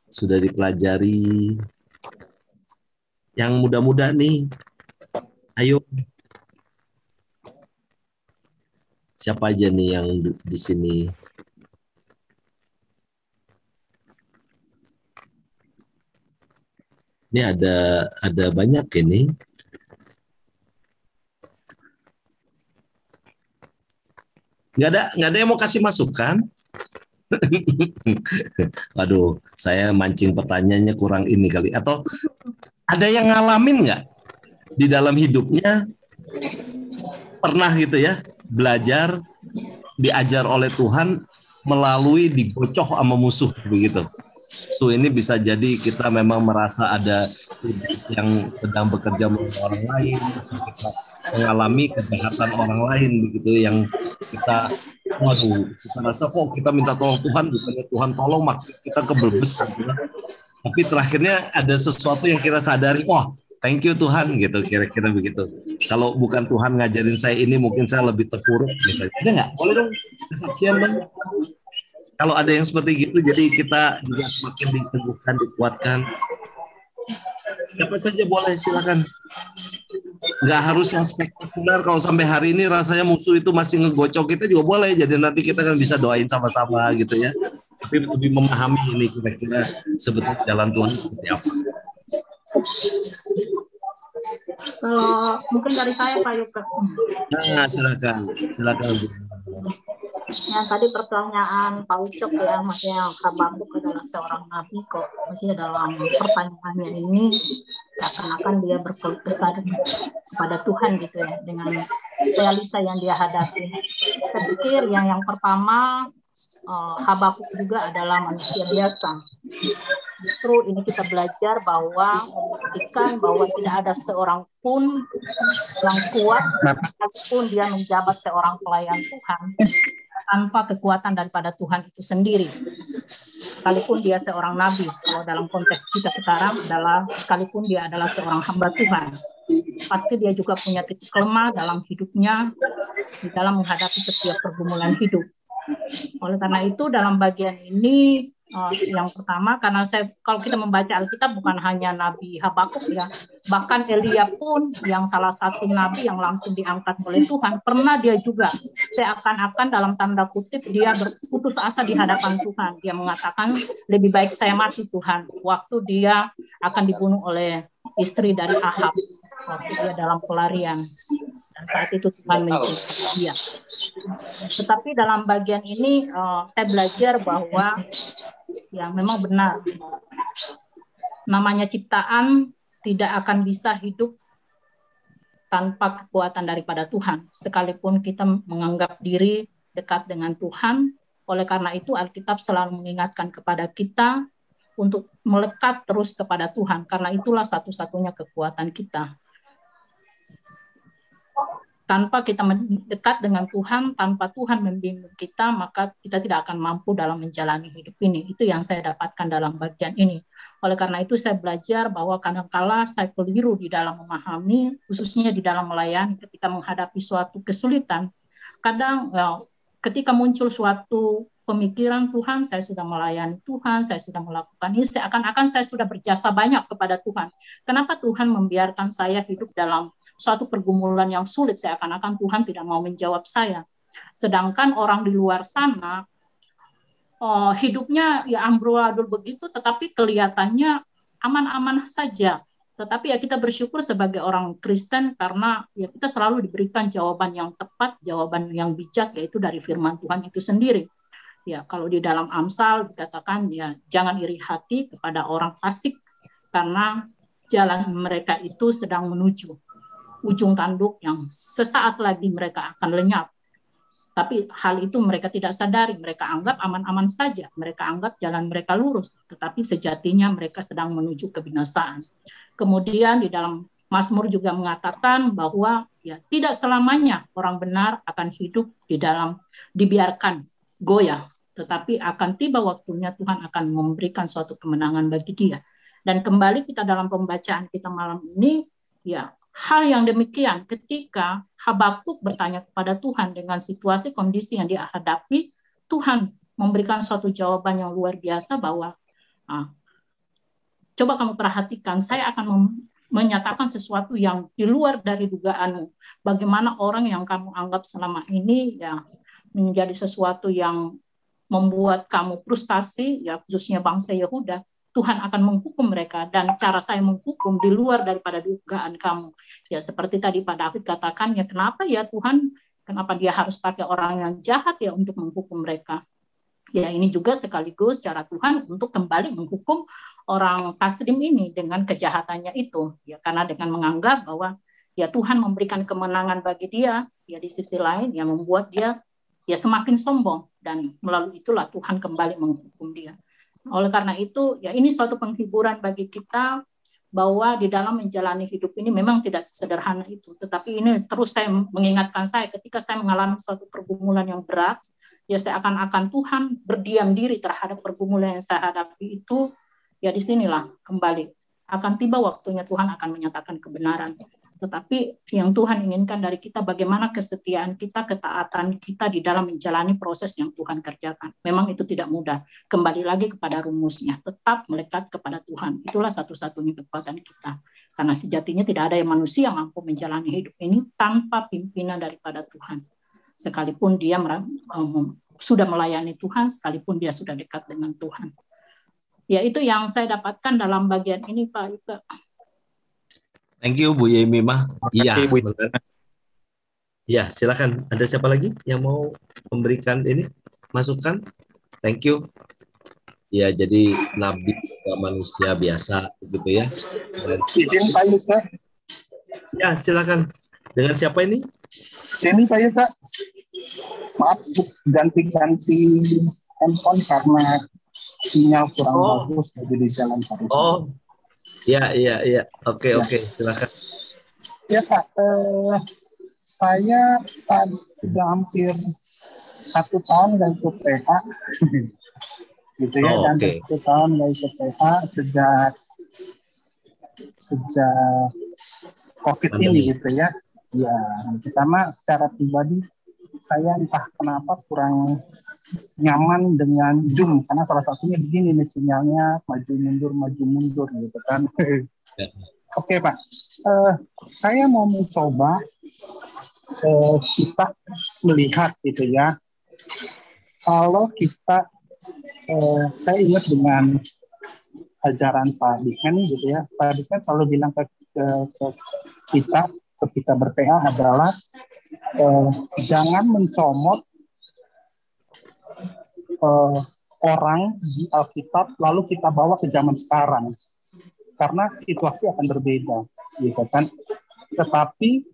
sudah dipelajari. Yang muda-muda nih, ayo. Siapa aja nih yang di sini? Ini ada banyak ini. Nggak ada yang mau kasih masukan? Waduh, saya mancing pertanyaannya kurang ini kali. Atau ada yang ngalamin nggak di dalam hidupnya pernah gitu ya, belajar, diajar oleh Tuhan melalui digocok sama musuh begitu. So ini bisa jadi kita memang merasa ada tugas yang sedang bekerja dengan orang lain, kita mengalami kejahatan orang lain begitu, yang kita rasa kok kita minta tolong Tuhan, bukannya Tuhan tolong, mak kita kebelbes gitu. Tapi terakhirnya ada sesuatu yang kita sadari, thank you Tuhan gitu, kira-kira begitu. Kalau bukan Tuhan ngajarin saya ini, mungkin saya lebih terpuruk misalnya. Ada nggak? Boleh dong kesaksian Bang. Kalau ada yang seperti gitu, jadi kita juga semakin diteguhkan, dikuatkan. Siapa saja boleh, silakan. nggak harus yang spektakuler. Kalau sampai hari ini rasanya musuh itu masih ngegocok kita juga boleh. Jadi nanti kita kan bisa doain sama-sama gitu ya. Tapi lebih memahami ini kira-kira sebetulnya jalan Tuhan seperti apa. Kalau mungkin dari saya Pak Yuka. Nah, silakan. Yang tadi pertanyaan Pak Ucok ya, maksudnya Habakuk adalah seorang nabi kok. Maksudnya dalam pertanyaannya ini seakan-akan dia berkeluh kesah kepada Tuhan gitu ya, dengan realita yang dia hadapi. Saya pikir yang pertama, Habakuk juga adalah manusia biasa. Justru ini kita belajar bahwa membuktikan bahwa tidak ada seorang pun yang kuat, meskipun dia menjabat seorang pelayan Tuhan, tanpa kekuatan daripada Tuhan itu sendiri. Sekalipun dia seorang nabi, kalau dalam konteks kita sekarang adalah sekalipun dia adalah seorang hamba Tuhan, pasti dia juga punya titik lemah dalam hidupnya, di dalam menghadapi setiap pergumulan hidup. Oleh karena itu dalam bagian ini yang pertama, karena kalau kita membaca Alkitab bukan hanya Nabi Habakuk ya, bahkan Elia pun yang salah satu nabi yang langsung diangkat oleh Tuhan, pernah dia juga seakan-akan dalam tanda kutip dia berputus asa di hadapan Tuhan. Dia mengatakan lebih baik saya mati Tuhan, waktu dia akan dibunuh oleh istri dari Ahab, waktu dia dalam pelarian. Dan saat itu Tuhan menjemput dia. Tetapi dalam bagian ini saya belajar bahwa ya memang benar, namanya ciptaan tidak akan bisa hidup tanpa kekuatan daripada Tuhan, sekalipun kita menganggap diri dekat dengan Tuhan. Oleh karena itu Alkitab selalu mengingatkan kepada kita untuk melekat terus kepada Tuhan, karena itulah satu-satunya kekuatan kita. Tanpa kita mendekat dengan Tuhan, tanpa Tuhan membimbing kita, maka kita tidak akan mampu dalam menjalani hidup ini. Itu yang saya dapatkan dalam bagian ini. Oleh karena itu saya belajar bahwa kadang-kala saya keliru di dalam memahami, khususnya di dalam melayani ketika menghadapi suatu kesulitan. Kadang ketika muncul suatu pemikiran Tuhan, saya sudah melayani Tuhan, saya sudah melakukan ini, seakan-akan saya sudah berjasa banyak kepada Tuhan. Kenapa Tuhan membiarkan saya hidup dalam suatu pergumulan yang sulit, seakan-akan Tuhan tidak mau menjawab saya. Sedangkan orang di luar sana hidupnya ya amburadul begitu, tetapi kelihatannya aman-aman saja. Tetapi ya kita bersyukur sebagai orang Kristen karena ya kita selalu diberikan jawaban yang tepat, jawaban yang bijak, yaitu dari firman Tuhan itu sendiri. Ya kalau di dalam Amsal dikatakan ya jangan iri hati kepada orang fasik karena jalan mereka itu sedang menuju ujung tanduk yang sesaat lagi mereka akan lenyap. Tapi hal itu mereka tidak sadari, mereka anggap aman-aman saja, mereka anggap jalan mereka lurus, tetapi sejatinya mereka sedang menuju kebinasaan. Kemudian di dalam Mazmur juga mengatakan bahwa ya tidak selamanya orang benar akan hidup di dalam dibiarkan goyah, tetapi akan tiba waktunya Tuhan akan memberikan suatu kemenangan bagi dia. Dan kembali kita dalam pembacaan kita malam ini, ya hal yang demikian ketika Habakuk bertanya kepada Tuhan dengan situasi kondisi yang dia hadapi, Tuhan memberikan suatu jawaban yang luar biasa bahwa coba kamu perhatikan, saya akan menyatakan sesuatu yang di luar dari dugaanmu. Bagaimana orang yang kamu anggap selama ini ya menjadi sesuatu yang membuat kamu frustasi, ya khususnya bangsa Yehuda, Tuhan akan menghukum mereka, dan cara saya menghukum di luar daripada dugaan kamu. Ya seperti tadi Pak David katakan, ya kenapa ya Tuhan, kenapa dia harus pakai orang yang jahat ya untuk menghukum mereka. Ya ini juga sekaligus cara Tuhan untuk kembali menghukum orang Kasdim ini dengan kejahatannya itu. Ya karena dengan menganggap bahwa ya Tuhan memberikan kemenangan bagi dia, ya di sisi lain yang membuat dia ya semakin sombong, dan melalui itulah Tuhan kembali menghukum dia. Oleh karena itu, ya ini suatu penghiburan bagi kita bahwa di dalam menjalani hidup ini memang tidak sesederhana itu. Tetapi ini terus saya mengingatkan saya ketika saya mengalami suatu pergumulan yang berat, ya seakan-akan Tuhan berdiam diri terhadap pergumulan yang saya hadapi itu, ya disinilah kembali akan tiba waktunya Tuhan akan menyatakan kebenaran. Tetapi yang Tuhan inginkan dari kita bagaimana kesetiaan kita, ketaatan kita di dalam menjalani proses yang Tuhan kerjakan. Memang itu tidak mudah. Kembali lagi kepada rumusnya, tetap melekat kepada Tuhan. Itulah satu-satunya kekuatan kita. Karena sejatinya tidak ada yang manusia mampu menjalani hidup ini tanpa pimpinan daripada Tuhan. Sekalipun dia sudah melayani Tuhan, sekalipun dia sudah dekat dengan Tuhan. Ya, itu yang saya dapatkan dalam bagian ini, Pak Ika. Thank you, Bu Yemimah. Iya, Bu. benar. Ya, silakan. Ada siapa lagi yang mau memberikan ini masukan? Thank you. Ya, jadi nabi juga manusia biasa, begitu ya. Izin Pak Yuka. Ya, silakan. Dengan siapa ini? Ini Pak Yuka. Maaf, ganti-ganti handphone karena sinyal kurang bagus jadi di jalan Pak. Oh, ya. Oke, silakan. Ya Pak, saya sudah hampir 1 tahun nggak ikut PH, gitu ya, dan 1 tahun nggak ikut PH sejak COVID ini, gitu ya. Ya, pertama secara pribadi saya entah kenapa kurang nyaman dengan Zoom, karena salah satunya begini nih, sinyalnya maju mundur gitu kan. Oke Pak, saya mau mencoba kita melihat gitu ya, kalau kita saya ingat dengan ajaran Pak Dikmen gitu ya. Pak Dikmen selalu bilang ke kita ketika ber-PA adalah jangan mencomot orang di Alkitab lalu kita bawa ke zaman sekarang, karena situasi akan berbeda, gitu kan. Tetapi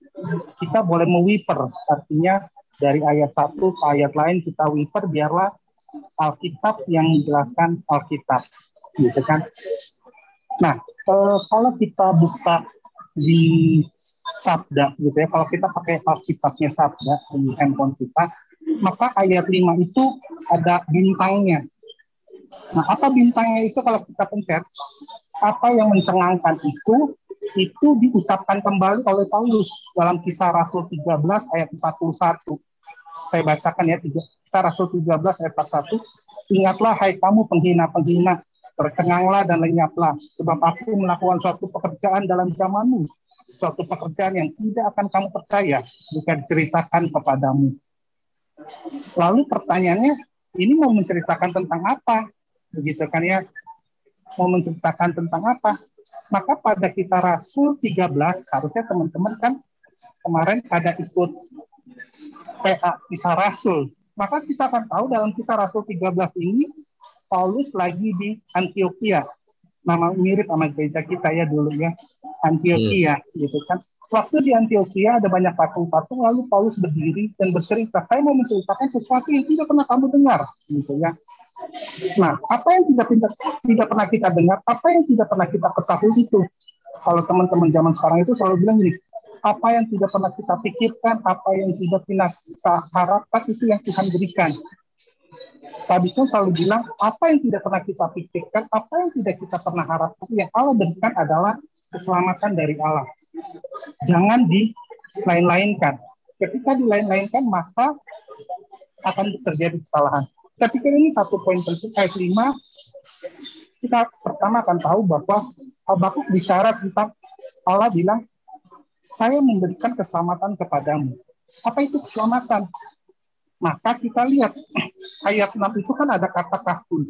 kita boleh mewiper, artinya dari ayat satu ke ayat lain kita wiper, biarlah Alkitab yang menjelaskan Alkitab, gitu kan. Nah, kalau kita buka di Sabda, gitu ya, kalau kita pakai Alkitabnya Sabda di handphone kita, maka ayat 5 itu ada bintangnya. Nah, apa bintangnya itu? Kalau kita pencet, apa yang mencengangkan itu diucapkan kembali oleh Paulus dalam Kisah Rasul 13 ayat 41. Saya bacakan ya, Kisah Rasul 13 ayat 41. Ingatlah hai kamu penghina-penghina, tercenganglah dan lenyaplah, sebab aku melakukan suatu pekerjaan dalam zamanmu, suatu pekerjaan yang tidak akan kamu percaya jika diceritakan kepadamu. Lalu pertanyaannya, ini mau menceritakan tentang apa? Begitu kan ya, mau menceritakan tentang apa? Maka pada Kisah Rasul 13, harusnya teman-teman kan kemarin ada ikut PA Kisah Rasul. Maka kita akan tahu dalam Kisah Rasul 13 ini, Paulus lagi di Antioquia. Nama mirip sama gereja kita ya dulu ya, Antioquia, gitu kan. Waktu di Antioquia ada banyak patung-patung, lalu Paulus berdiri dan bercerita, saya mau menceritakan sesuatu yang tidak pernah kamu dengar, gitu ya. Nah, apa yang tidak pernah kita dengar, apa yang tidak pernah kita ketahui itu. Kalau teman-teman zaman sekarang itu selalu bilang gini, apa yang tidak pernah kita pikirkan, apa yang tidak pernah kita harapkan, itu yang Tuhan berikan. Tadi pun selalu bilang, apa yang tidak pernah kita pikirkan, apa yang tidak kita pernah harapkan, yang Allah berikan adalah keselamatan dari Allah. Jangan dilain-lainkan. Ketika dilain-lainkan, maka akan terjadi kesalahan. Saya pikir ini satu poin penting. Ayat 5, kita pertama akan tahu bahwa Habakuk bicara tentang Allah bilang, saya memberikan keselamatan kepadamu. Apa itu keselamatan? Maka kita lihat ayat 6 itu kan ada kata kastim.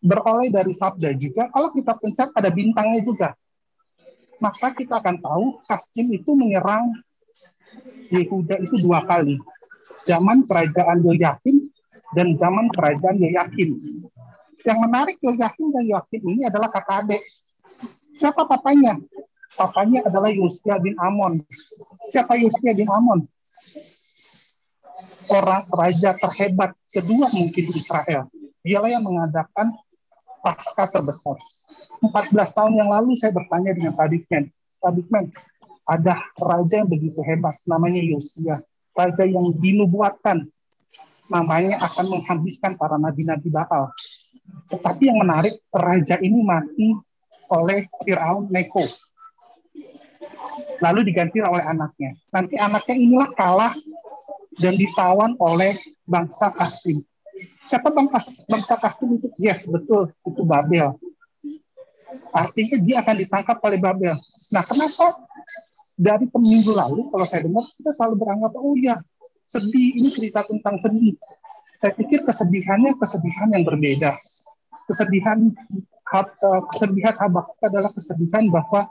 Beroleh dari sabda juga, kalau kita pencet ada bintangnya juga. Maka kita akan tahu kastim itu menyerang Yehuda itu 2 kali. Zaman kerajaan Yoyakim dan zaman kerajaan Yoyakim. Yang menarik Yoyakim dan Yoyakim ini adalah kakak adik. Siapa papanya? Papanya adalah Yosia bin Amon. Siapa Yosia bin Amon? Orang raja terhebat kedua mungkin di Israel. Dialah yang mengadakan Paskah terbesar. 14 tahun yang lalu saya bertanya dengan Pak Dikmen, ada raja yang begitu hebat, namanya Yosia. Raja yang dinubuatkan, namanya akan menghabiskan para nabi-nabi Baal. Tetapi yang menarik, raja ini mati oleh Firaun Neko. Lalu diganti oleh anaknya. Nanti anaknya inilah kalah dan ditawan oleh bangsa Kastim. Siapa bangsa Kastim itu? Yes, betul, itu Babel. artinya dia akan ditangkap oleh Babel. Nah, kenapa dari minggu lalu kalau saya dengar kita selalu beranggap, oh ya sedih, ini cerita tentang sedih. Saya pikir kesedihan yang berbeda. Kesedihan Habakuk adalah kesedihan bahwa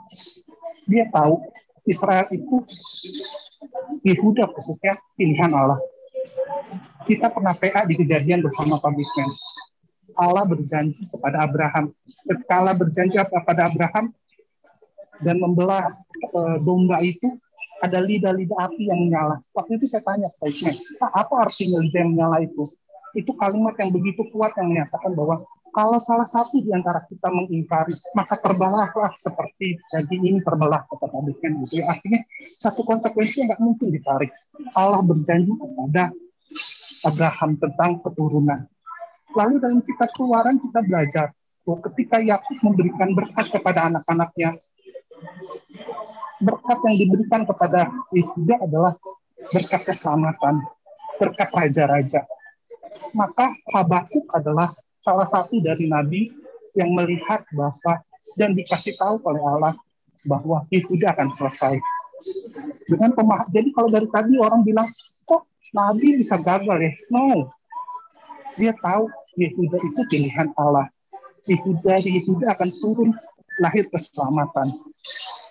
dia tahu Israel itu, Yehuda khususnya, pilihan Allah. Kita pernah PA di Kejadian bersama Pak Bisman. Allah berjanji kepada Abraham. Ketika Allah berjanji kepada Abraham dan membelah domba itu, ada lidah-lidah api yang menyala. Waktu itu saya tanya Pak Bisman, apa artinya lidah yang menyala itu? Itu kalimat yang begitu kuat yang menyatakan bahwa kalau salah satu di antara kita mengingkari, maka terbelahlah seperti daging ini terbelah, kata Pak Bisman. Gitu. Artinya satu konsekuensi yang nggak mungkin ditarik. Allah berjanji kepada Abraham tentang keturunan. Lalu dalam kitab Keluaran kita belajar bahwa ketika Yakub memberikan berkat kepada anak-anaknya, berkat yang diberikan kepada Yehuda adalah berkat keselamatan, berkat raja-raja. Maka Habakuk adalah salah satu dari nabi yang melihat bahwa dan dikasih tahu oleh Allah bahwa Yehuda akan selesai. Dengan pemahaman. Jadi kalau dari tadi orang bilang, kok nabi bisa gagal ya? No. Dia tahu Yehuda itu pilihan Allah. Yehuda akan turun lahir keselamatan.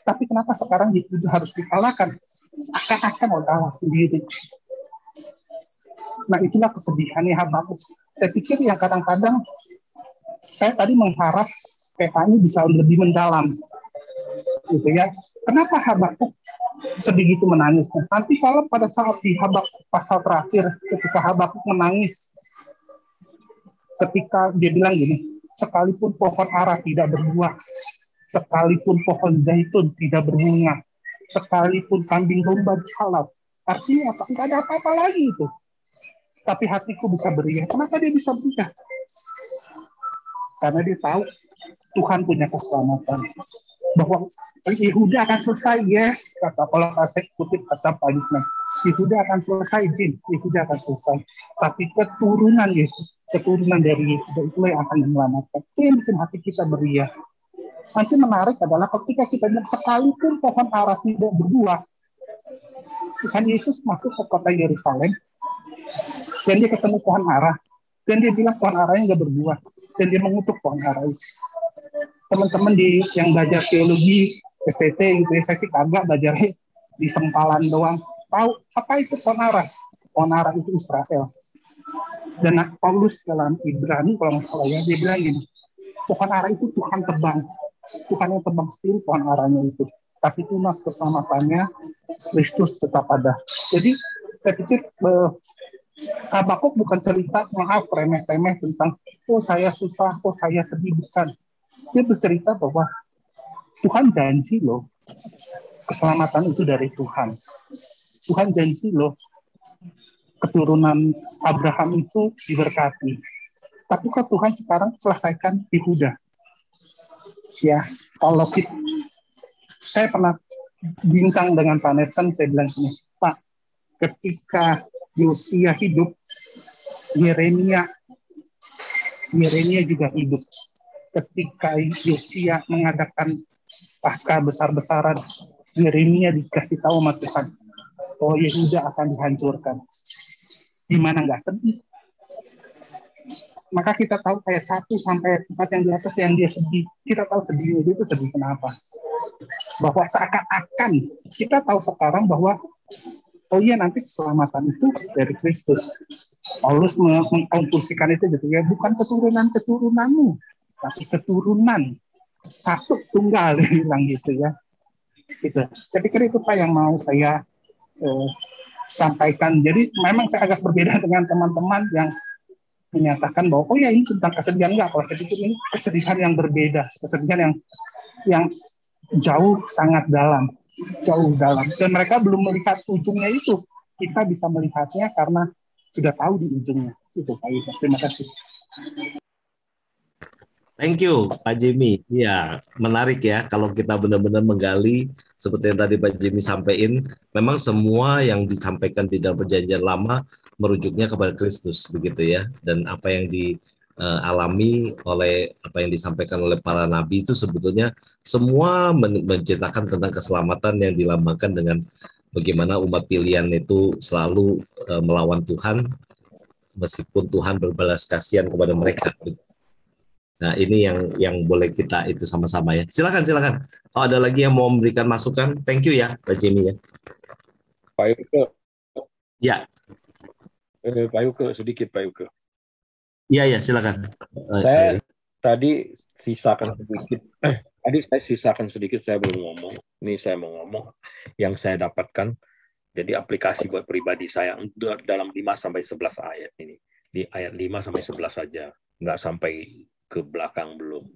Tapi kenapa sekarang Yehuda harus dikalahkan? Akan oleh Allah sendiri. Nah, itulah kesedihannya Habakuk. Saya pikir yang kadang-kadang saya tadi mengharap PK-nya bisa lebih mendalam. Gitu ya. Kenapa Habakuk sebegitu menangis? Nanti kalau pada saat di Habakuk pasal terakhir, ketika Habakuk menangis, ketika dia bilang gini, sekalipun pohon ara tidak berbuah, sekalipun pohon zaitun tidak berbunga, sekalipun kambing domba dihalap, artinya apa? Tidak ada apa-apa lagi itu. Tapi hatiku bisa beria. Kenapa dia bisa beria? Karena dia tahu Tuhan punya keselamatan. Bahwa Yehuda akan selesai, yes. Kalau saya kutip kata Pak Yusman, Yehuda akan selesai, Jin. Yehuda akan selesai. Tapi keturunan dari Yehuda itulah yang akan menyelamatkan. Itu yang bikin hati kita beria. Nanti menarik adalah ketika kita bilang sekalipun pohon ara tidak berbuah, Tuhan Yesus masuk ke kota Yerusalem, dan dia ketemu pohon ara, dan dia bilang pohon aranya nggak berbuah, dan dia mengutuk pohon ara itu. Teman-teman yang belajar teologi STT gitu ya, saya sih kagak belajar di sempalan doang. Tahu apa itu pohon ara? Pohon ara itu Israel. Dan Paulus dalam Ibrani kalau nggak salah ya, dia bilang gini, pohon ara itu Tuhan tebang, Tuhan yang tebang sendiri pohon aranya itu. Tapi tunas keselamatannya Kristus tetap ada. Jadi saya pikir Habakuk bukan cerita maaf remeh-temeh tentang oh saya susah, oh saya sedih, bukan. Dia bercerita bahwa Tuhan janji loh keselamatan itu dari Tuhan. Tuhan janji loh keturunan Abraham itu diberkati. Tapi kok Tuhan sekarang selesaikan Yehuda? Ya, kalau saya pernah bincang dengan Pak Nelson, saya bilang gini, Pak, ketika Yosia hidup, Yeremia juga hidup. Ketika Yosia mengadakan pasca besar-besaran, Yeremia dikasih tahu sama Tuhan, oh Yehuda akan dihancurkan. Gimana nggak sedih? Maka kita tahu ayat 1 sampai 4 yang di atas yang dia sedih. Kita tahu sedihnya itu sedih kenapa? Bahwa seakan-akan kita tahu sekarang bahwa oh iya nanti keselamatan itu dari Kristus. Paulus mengkonklusikan itu gitu ya, bukan keturunan-keturunanmu, tapi keturunan satu tunggal bilang gitu ya. Gitu. Saya pikir itu Pak yang mau saya sampaikan. Jadi memang saya agak berbeda dengan teman-teman yang menyatakan bahwa oh ya ini tentang kesedihan, enggak. Kalau saya pikir ini kesedihan yang berbeda, kesedihan yang jauh sangat dalam. Dan mereka belum melihat ujungnya itu. Kita bisa melihatnya karena sudah tahu di ujungnya. Itu Pak Yuda. Terima kasih. Thank you Pak Jimmy. Ya, menarik ya kalau kita benar-benar menggali seperti yang tadi Pak Jimmy sampaikan. Memang semua yang disampaikan di dalam Perjanjian Lama merujuknya kepada Kristus begitu ya. Dan apa yang alami oleh apa yang disampaikan oleh para nabi itu sebetulnya semua menceritakan tentang keselamatan yang dilambangkan dengan bagaimana umat pilihan itu selalu melawan Tuhan meskipun Tuhan berbalas kasihan kepada mereka. Nah, ini yang boleh kita itu sama-sama ya. Silakan. Kalau ada lagi yang mau memberikan masukan, thank you ya, Pak Jimmy ya. Pak Yuke. Ya. Pak Yuke, sedikit Pak Yuke. Iya, silakan. Saya tadi sisakan sedikit. Tadi saya sisakan sedikit, saya belum ngomong. Ini saya mau ngomong yang saya dapatkan. Jadi aplikasi buat pribadi saya dalam 5-11 ayat ini. Di ayat 5-11 saja. Nggak sampai ke belakang belum.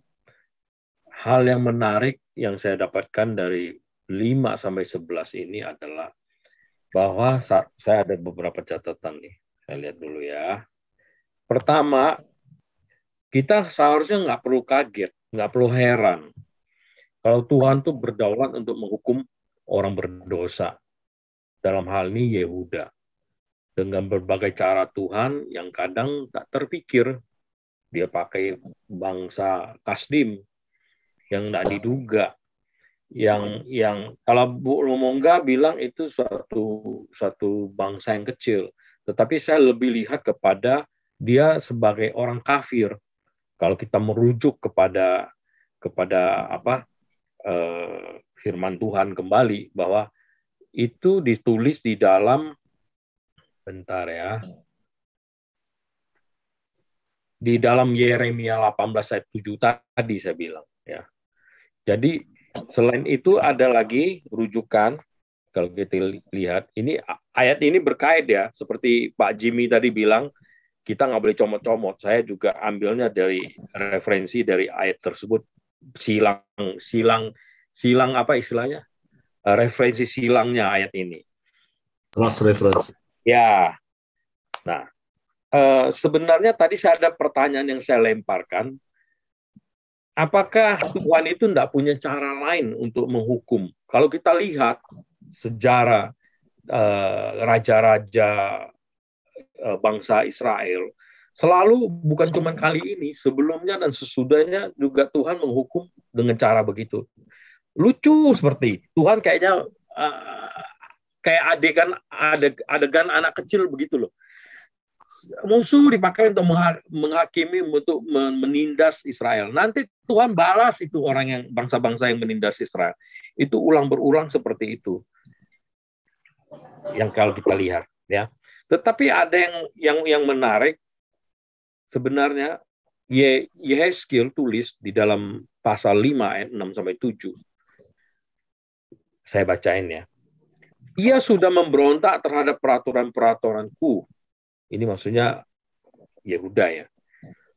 Hal yang menarik yang saya dapatkan dari 5-11 ini adalah bahwa saya ada beberapa catatan nih. Saya lihat dulu ya. Pertama, kita seharusnya nggak perlu kaget, nggak perlu heran. Kalau Tuhan tuh berdaulat untuk menghukum orang berdosa. Dalam hal ini Yehuda. Dengan berbagai cara Tuhan yang kadang tak terpikir. Dia pakai bangsa Kasdim yang tidak diduga, yang kalau Bu Lumongga bilang itu suatu bangsa yang kecil, tetapi saya lebih lihat kepada dia sebagai orang kafir. Kalau kita merujuk kepada firman Tuhan kembali bahwa itu ditulis di dalam di dalam Yeremia 18 ayat 7 tadi saya bilang ya. Jadi selain itu ada lagi rujukan kalau kita lihat ini ayat ini berkait ya, seperti Pak Jimmy tadi bilang kita nggak boleh comot-comot. Saya juga ambilnya dari referensi dari ayat tersebut, silang apa istilahnya? Referensi silangnya ayat ini. Cross reference. Ya. Nah, sebenarnya tadi saya ada pertanyaan yang saya lemparkan. Apakah Tuhan itu tidak punya cara lain untuk menghukum? Kalau kita lihat sejarah raja-raja bangsa Israel, selalu bukan cuma kali ini, sebelumnya dan sesudahnya juga Tuhan menghukum dengan cara begitu. Lucu seperti Tuhan kayaknya kayak adegan anak kecil begitu loh. Musuh dipakai untuk menghakimi, untuk menindas Israel. Nanti Tuhan balas itu orang yang bangsa-bangsa yang menindas Israel. Itu ulang berulang seperti itu. Yang kalau kita lihat, ya. Tetapi ada yang menarik. Sebenarnya Yehezkiel tulis di dalam pasal 5 ayat 6-7. Saya bacain ya. Ia sudah memberontak terhadap peraturan-peraturanku. Ini maksudnya Yehuda ya.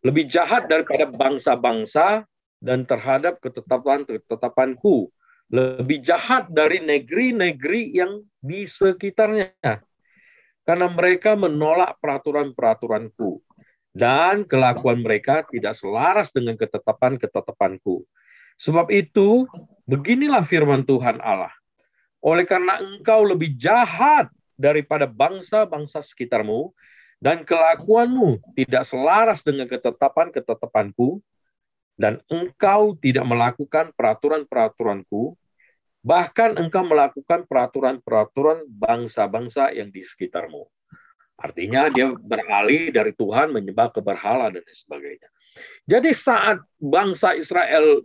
Lebih jahat daripada bangsa-bangsa dan terhadap ketetapan-ketetapanku. Lebih jahat dari negeri-negeri yang di sekitarnya. Karena mereka menolak peraturan-peraturanku. Dan kelakuan mereka tidak selaras dengan ketetapan-ketetapanku. Sebab itu, beginilah firman Tuhan Allah. Oleh karena engkau lebih jahat daripada bangsa-bangsa sekitarmu, dan kelakuanmu tidak selaras dengan ketetapan-ketetapanku, dan engkau tidak melakukan peraturan-peraturanku, bahkan engkau melakukan peraturan-peraturan bangsa-bangsa yang di sekitarmu. Artinya dia beralih dari Tuhan menyembah ke berhala dan sebagainya. Jadi saat bangsa Israel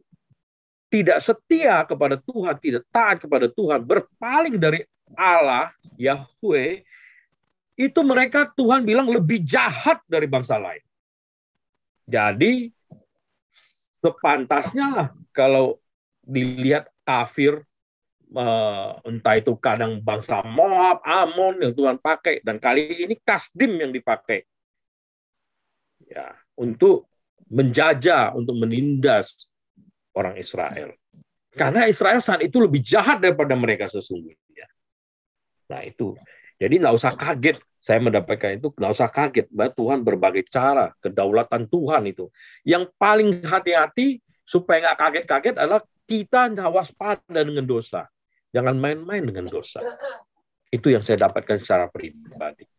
tidak setia kepada Tuhan, tidak taat kepada Tuhan, berpaling dari Allah, Yahweh, itu mereka Tuhan bilang lebih jahat dari bangsa lain. Jadi sepantasnya lah kalau dilihat kafir, entah itu kadang bangsa Moab, Amon yang Tuhan pakai, dan kali ini Kasdim yang dipakai ya, untuk menjajah, untuk menindas orang Israel. Karena Israel saat itu lebih jahat daripada mereka sesungguhnya. Nah itu. Jadi nggak usah kaget. Saya mendapatkan itu, nggak usah kaget. Bahwa Tuhan berbagai cara. Kedaulatan Tuhan itu. Yang paling hati-hati supaya nggak kaget-kaget adalah kita nggak waspada dengan dosa. Jangan main-main dengan dosa. Itu yang saya dapatkan secara pribadi.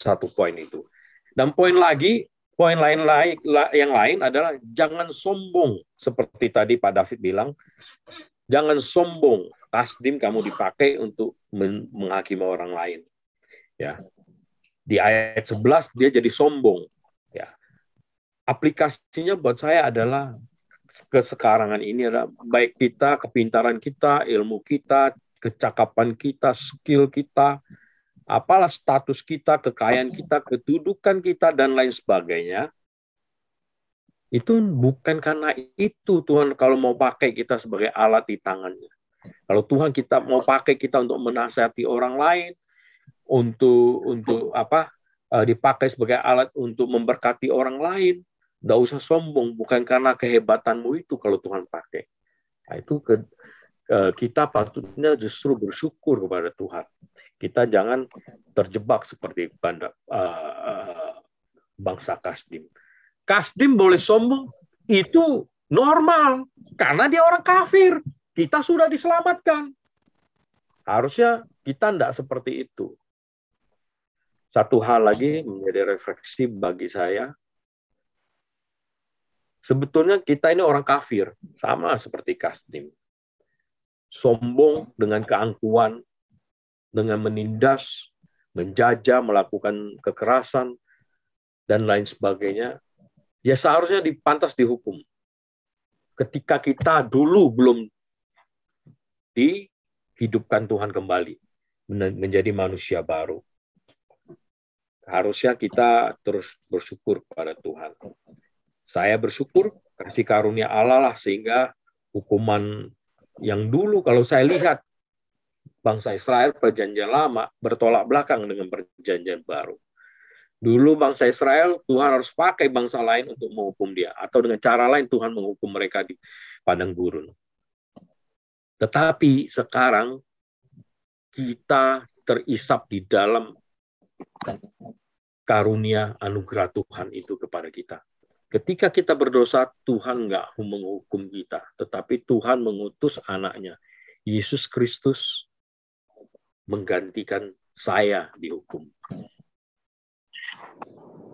Satu poin itu. Dan poin lagi, Poin yang lain adalah jangan sombong. Seperti tadi Pak David bilang, jangan sombong. Kasdim kamu dipakai untuk menghakimi orang lain. Ya. Di ayat 11 dia jadi sombong. Ya. Aplikasinya buat saya adalah kesekarangan ini adalah baik kita, kepintaran kita, ilmu kita, kecakapan kita, skill kita, apalah status kita, kekayaan kita, kedudukan kita, dan lain sebagainya. Itu bukan karena itu Tuhan kalau mau pakai kita sebagai alat di tangannya. Kalau Tuhan kita mau pakai kita untuk menasihati orang lain, untuk dipakai sebagai alat untuk memberkati orang lain, nggak usah sombong. Bukan karena kehebatanmu itu kalau Tuhan pakai. Nah, itu kita patutnya justru bersyukur kepada Tuhan. Kita jangan terjebak seperti bangsa Kasdim. Kasdim boleh sombong, itu normal. Karena dia orang kafir. Kita sudah diselamatkan. Harusnya kita tidak seperti itu. Satu hal lagi menjadi refleksi bagi saya. Sebetulnya kita ini orang kafir. Sama seperti Kasdim. Sombong dengan keangkuhan, dengan menindas, menjajah, melakukan kekerasan, dan lain sebagainya, ya seharusnya pantas dihukum. Ketika kita dulu belum dihidupkan Tuhan kembali, menjadi manusia baru. Harusnya kita terus bersyukur kepada Tuhan. Saya bersyukur, kasih karunia Allah lah, sehingga hukuman yang dulu kalau saya lihat, bangsa Israel perjanjian lama bertolak belakang dengan perjanjian baru. Dulu bangsa Israel, Tuhan harus pakai bangsa lain untuk menghukum dia. Atau dengan cara lain Tuhan menghukum mereka di padang gurun. Tetapi sekarang kita terisap di dalam karunia anugerah Tuhan itu kepada kita. Ketika kita berdosa, Tuhan nggak menghukum kita. Tetapi Tuhan mengutus anaknya, Yesus Kristus, menggantikan saya dihukum.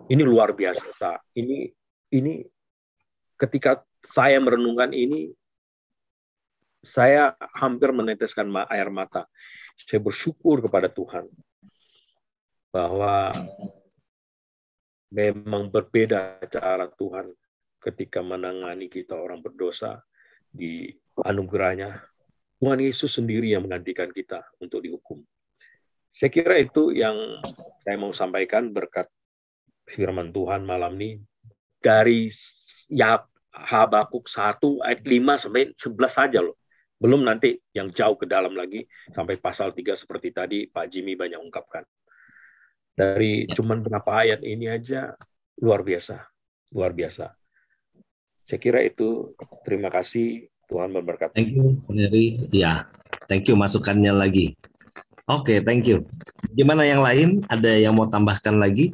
Ini luar biasa. Ini ketika saya merenungkan ini, saya hampir meneteskan air mata. Saya bersyukur kepada Tuhan bahwa memang berbeda cara Tuhan ketika menangani kita orang berdosa di anugerahnya. Tuhan Yesus sendiri yang menggantikan kita untuk dihukum. Saya kira itu yang saya mau sampaikan berkat firman Tuhan malam ini. Dari Habakuk 1 ayat 5 sampai 11 saja loh. Belum nanti yang jauh ke dalam lagi sampai pasal 3 seperti tadi Pak Jimmy banyak ungkapkan. Dari cuman berapa ayat ini aja luar biasa. Luar biasa. Saya kira itu. Terima kasih. Tuhan memberkati. Thank you, Neri. Ya, thank you masukannya lagi. Oke, thank you. Gimana yang lain? Ada yang mau tambahkan lagi?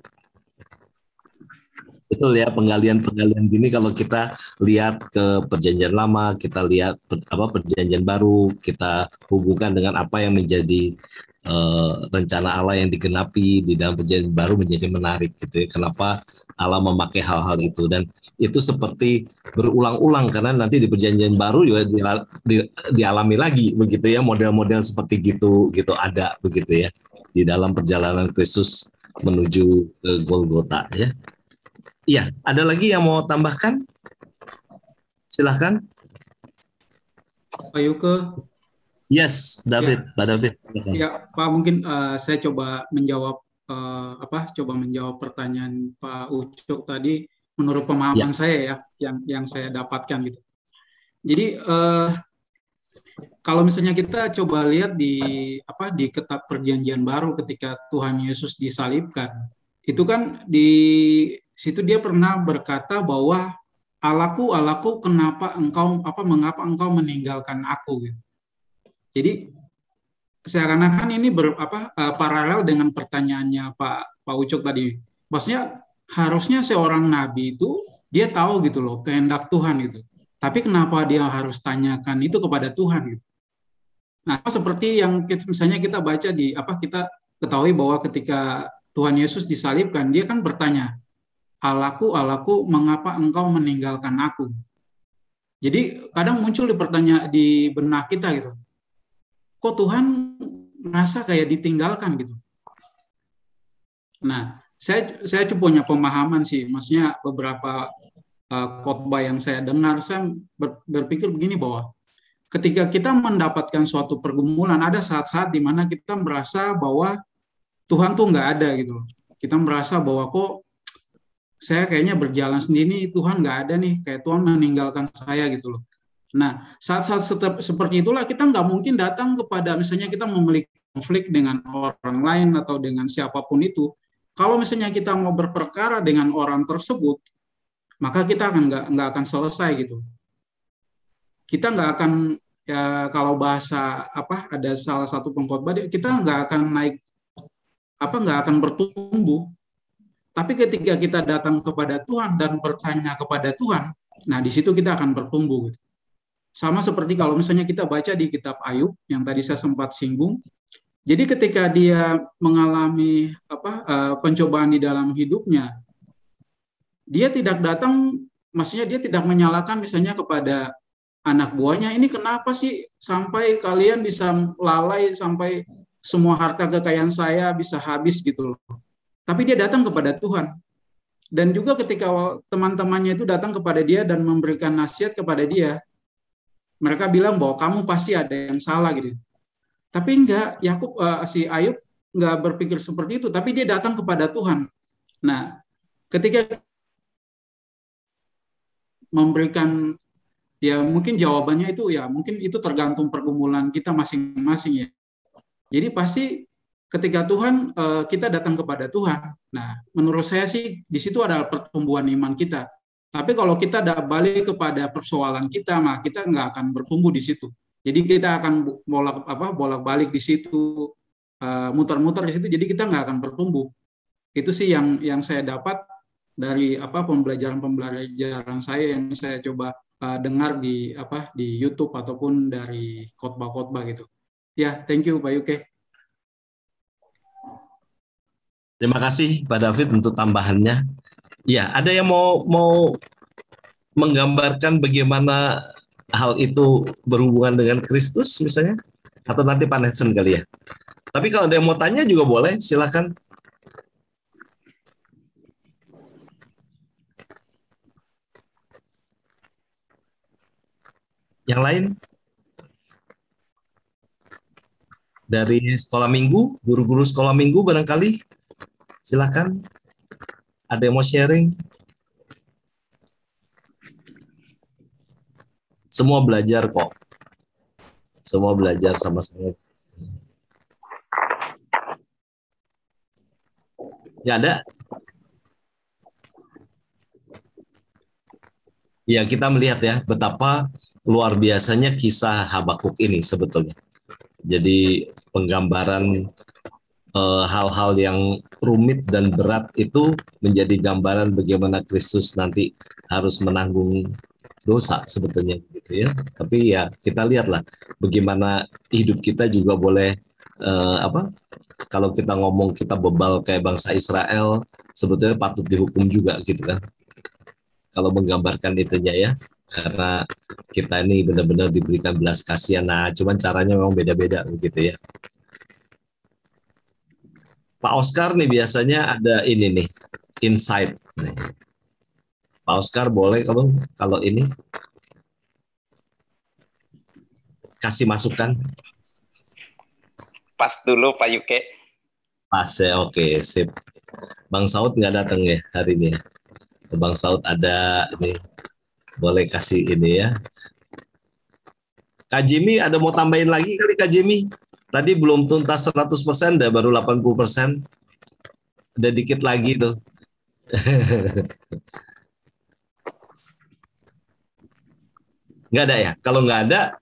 Betul ya, penggalian-penggalian gini kalau kita lihat ke perjanjian lama, kita lihat perjanjian baru, kita hubungkan dengan apa yang menjadi rencana Allah yang digenapi di dalam perjanjian baru menjadi menarik gitu ya. Kenapa Allah memakai hal-hal itu, dan itu seperti berulang-ulang karena nanti di perjanjian baru juga dialami lagi begitu ya, model-model seperti gitu ada begitu ya di dalam perjalanan Kristus menuju ke Golgota ya. Iya, ada lagi yang mau tambahkan? Silahkan. Pak Yuke. Yes, David, ya. Pak David. Ya, Pak, mungkin saya coba menjawab pertanyaan Pak Ucok tadi menurut pemahaman saya ya, yang saya dapatkan gitu. Jadi kalau misalnya kita coba lihat di kitab Perjanjian Baru ketika Tuhan Yesus disalibkan, itu kan di situ dia pernah berkata bahwa Allahku, mengapa engkau meninggalkan aku gitu. Jadi seakan-akan ini paralel dengan pertanyaannya Pak Ucok tadi. Maksudnya harusnya seorang nabi itu dia tahu gitu loh kehendak Tuhan gitu. Tapi kenapa dia harus tanyakan itu kepada Tuhan gitu. Nah, seperti yang misalnya kita baca kita ketahui bahwa ketika Tuhan Yesus disalibkan, dia kan bertanya, Allahku, Allahku, mengapa engkau meninggalkan aku? Jadi kadang muncul di benak kita gitu. Kok Tuhan merasa kayak ditinggalkan gitu? Nah, saya punya pemahaman sih, maksudnya beberapa khotbah yang saya dengar, saya berpikir begini bahwa ketika kita mendapatkan suatu pergumulan, ada saat-saat di mana kita merasa bahwa Tuhan tuh nggak ada gitu. Kita merasa bahwa kok saya kayaknya berjalan sendiri, Tuhan nggak ada nih, kayak Tuhan meninggalkan saya gitu loh. Nah, saat-saat seperti itulah kita nggak mungkin datang kepada, misalnya kita memiliki konflik dengan orang lain atau dengan siapapun itu. Kalau misalnya kita mau berperkara dengan orang tersebut, maka kita nggak akan selesai gitu. Kita nggak akan, ya, kalau bahasa ada salah satu pengkhotbah, kita nggak akan naik, nggak akan bertumbuh. Tapi ketika kita datang kepada Tuhan dan bertanya kepada Tuhan, nah di situ kita akan bertumbuh. Sama seperti kalau misalnya kita baca di kitab Ayub yang tadi saya sempat singgung. Jadi ketika dia mengalami pencobaan di dalam hidupnya, dia tidak datang, maksudnya dia tidak menyalahkan misalnya kepada anak buahnya, ini kenapa sih sampai kalian bisa lalai, sampai semua harta kekayaan saya bisa habis gitu loh. Tapi dia datang kepada Tuhan. Dan juga ketika teman-temannya itu datang kepada dia dan memberikan nasihat kepada dia, mereka bilang bahwa kamu pasti ada yang salah gitu. Tapi enggak, si Ayub enggak berpikir seperti itu, tapi dia datang kepada Tuhan. Nah, ketika memberikan, ya mungkin jawabannya itu, ya mungkin itu tergantung pergumulan kita masing-masing ya. Jadi pasti ketika Tuhan, kita datang kepada Tuhan. Nah, menurut saya sih di situ adalah pertumbuhan iman kita. Tapi kalau kita balik kepada persoalan kita, mah kita nggak akan bertumbuh di situ. Jadi kita akan bolak-balik di situ, muter-muter di situ. Jadi kita nggak akan bertumbuh. Itu sih yang saya dapat dari pembelajaran saya yang saya coba dengar di YouTube ataupun dari khotbah-khotbah gitu. Ya, thank you Pak Yuke. Terima kasih Pak David untuk tambahannya. Ya, ada yang mau menggambarkan bagaimana hal itu berhubungan dengan Kristus misalnya? Atau nanti Pak Nelson kali ya? Tapi kalau ada yang mau tanya juga boleh, silakan. Yang lain? Dari sekolah minggu, guru-guru sekolah minggu barangkali? Silakan. Ada yang mau sharing? Semua belajar kok. Semua belajar sama-sama. Ya ada? Ya, kita melihat ya betapa luar biasanya kisah Habakuk ini sebetulnya. Jadi penggambaran hal-hal yang rumit dan berat itu menjadi gambaran bagaimana Kristus nanti harus menanggung dosa sebetulnya gitu ya. Tapi ya kita lihatlah bagaimana hidup kita juga boleh kalau kita ngomong kita bebal kayak bangsa Israel, sebetulnya patut dihukum juga gitu kan. Kalau menggambarkan itunya ya. Karena kita ini benar-benar diberikan belas kasihan. Nah, cuman caranya memang beda-beda begitu ya. Pak Oscar nih biasanya ada ini nih, insight. Pak Oscar boleh kalau ini kasih masukan. Pas dulu Pak Yuke. Pas ya, oke, sip. Bang Saud nggak datang ya hari ini. Bang Saud ada ini, boleh kasih ini ya. Kak Jimmy ada mau tambahin lagi kali Kak Jimmy? Tadi belum tuntas 100%, dah baru 80%. Ada dikit lagi tuh. Nggak ada ya? Kalau nggak ada,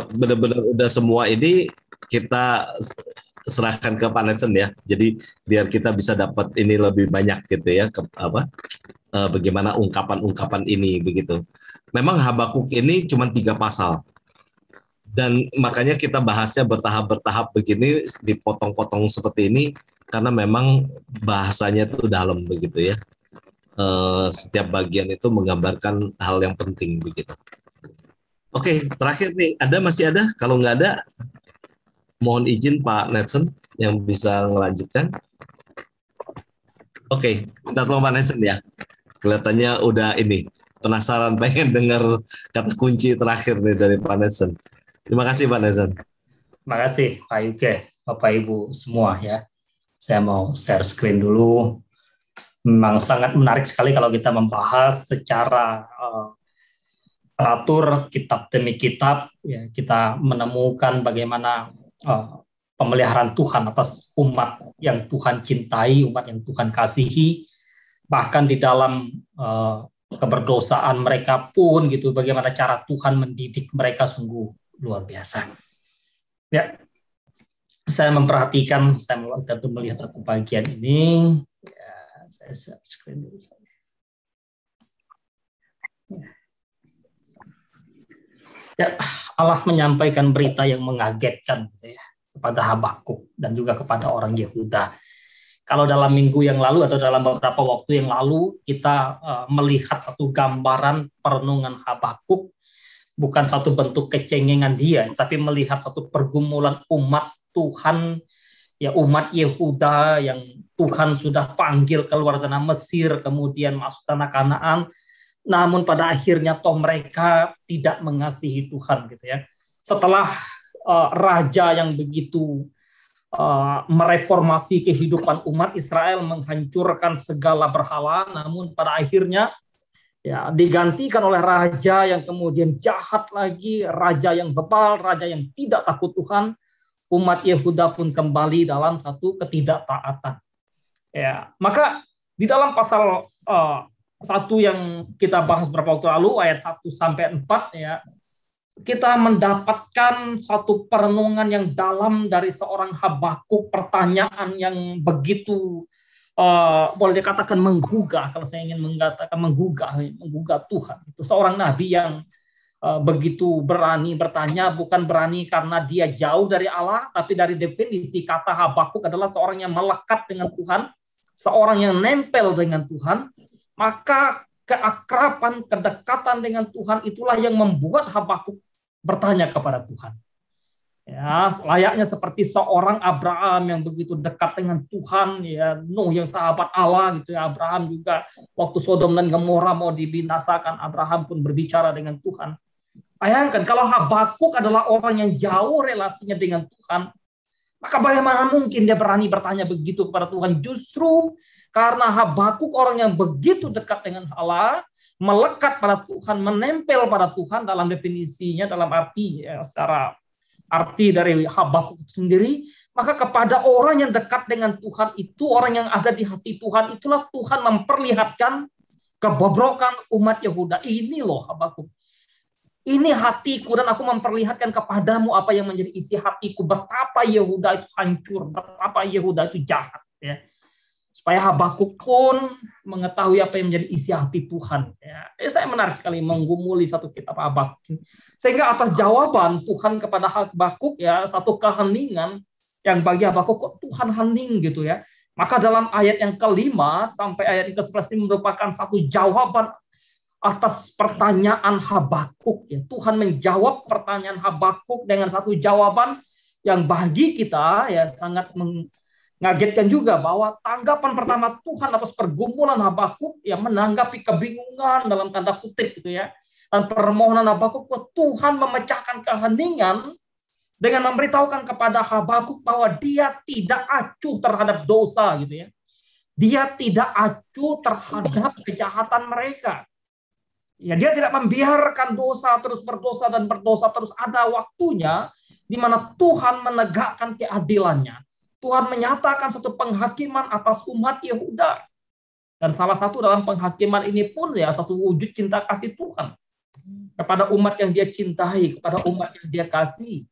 benar-benar udah semua ini kita serahkan ke Pak Nelson ya. Jadi biar kita bisa dapat ini lebih banyak gitu ya. Bagaimana ungkapan-ungkapan ini begitu. Memang Habakuk ini cuma 3 pasal. Dan makanya kita bahasnya bertahap-bertahap begini, dipotong-potong seperti ini, karena memang bahasanya itu dalam begitu ya. setiap bagian itu menggambarkan hal yang penting begitu. Oke, terakhir nih, masih ada? Kalau nggak ada, mohon izin Pak Netson yang bisa melanjutkan. Oke, kita tolong Pak Netson ya. Kelihatannya udah penasaran pengen dengar kata kunci terakhir nih dari Pak Netson. Terima kasih Pak Netson. Terima kasih Pak Yuke, Bapak Ibu semua ya. Saya mau share screen dulu. Memang sangat menarik sekali kalau kita membahas secara teratur kitab demi kitab, ya, kita menemukan bagaimana pemeliharaan Tuhan atas umat yang Tuhan cintai, umat yang Tuhan kasihi, bahkan di dalam keberdosaan mereka pun gitu, bagaimana cara Tuhan mendidik mereka sungguh luar biasa. Ya, saya memperhatikan, saya melihat satu bagian ini. Ya, saya share screen dulu. Ya, Allah menyampaikan berita yang mengagetkan gitu ya, kepada Habakuk dan juga kepada orang Yehuda. Kalau dalam minggu yang lalu atau dalam beberapa waktu yang lalu kita melihat satu gambaran perenungan Habakuk, bukan satu bentuk kecengengan dia, tapi melihat satu pergumulan umat Tuhan, ya umat Yehuda yang Tuhan sudah panggil keluar tanah Mesir, kemudian masuk tanah Kanaan. Namun pada akhirnya toh mereka tidak mengasihi Tuhan gitu ya. Setelah raja yang begitu mereformasi kehidupan umat Israel, menghancurkan segala berhala, namun pada akhirnya ya digantikan oleh raja yang kemudian jahat lagi, raja yang bebal, raja yang tidak takut Tuhan. Umat Yehuda pun kembali dalam satu ketidaktaatan. Ya, maka di dalam pasal 1 yang kita bahas beberapa waktu lalu, ayat 1-4 ya, kita mendapatkan satu perenungan yang dalam dari seorang Habakuk, pertanyaan yang begitu boleh dikatakan menggugah, kalau saya ingin mengatakan menggugah Tuhan. Itu seorang nabi yang begitu berani bertanya, bukan berani karena dia jauh dari Allah, tapi dari definisi kata Habakuk adalah seorang yang melekat dengan Tuhan, seorang yang nempel dengan Tuhan. Maka keakraban, kedekatan dengan Tuhan itulah yang membuat Habakuk bertanya kepada Tuhan. Ya, layaknya seperti seorang Abraham yang begitu dekat dengan Tuhan, ya, Nuh yang sahabat Allah gitu ya. Abraham juga waktu Sodom dan Gomora mau dibinasakan, Abraham pun berbicara dengan Tuhan. Bayangkan kalau Habakuk adalah orang yang jauh relasinya dengan Tuhan, maka bagaimana mungkin dia berani bertanya begitu kepada Tuhan? Justru karena Habakuk orang yang begitu dekat dengan Allah, melekat pada Tuhan, menempel pada Tuhan dalam definisinya, dalam arti ya, secara arti dari Habakuk sendiri, maka kepada orang yang dekat dengan Tuhan itu, orang yang ada di hati Tuhan, itulah Tuhan memperlihatkan kebobrokan umat Yehuda. Ini loh Habakuk. Ini hatiku dan aku memperlihatkan kepadamu apa yang menjadi isi hatiku. Betapa Yehuda itu hancur, betapa Yehuda itu jahat. Ya. Supaya Habakuk pun mengetahui apa yang menjadi isi hati Tuhan. Ya. Saya menarik sekali menggumuli satu kitab Habakuk. Sehingga atas jawaban Tuhan kepada Habakuk, ya, satu keheningan yang bagi Habakuk kok Tuhan hening gitu ya. Maka dalam ayat yang ke-5 sampai ayat yang ke-11 ini merupakan satu jawaban atas pertanyaan Habakuk. Ya, Tuhan menjawab pertanyaan Habakuk dengan satu jawaban yang bagi kita ya sangat mengagetkan juga, bahwa tanggapan pertama Tuhan atas pergumulan Habakuk yang menanggapi kebingungan dalam tanda kutip gitu ya, dan permohonan Habakuk, Tuhan memecahkan keheningan dengan memberitahukan kepada Habakuk bahwa dia tidak acuh terhadap dosa gitu ya. Dia tidak acuh terhadap kejahatan mereka. Ya, dia tidak membiarkan dosa terus berdosa dan berdosa terus. Ada waktunya di mana Tuhan menegakkan keadilannya. Tuhan menyatakan satu penghakiman atas umat Yehuda. Dan salah satu dalam penghakiman ini pun ya satu wujud cinta kasih Tuhan kepada umat yang dia cintai, kepada umat yang dia kasih.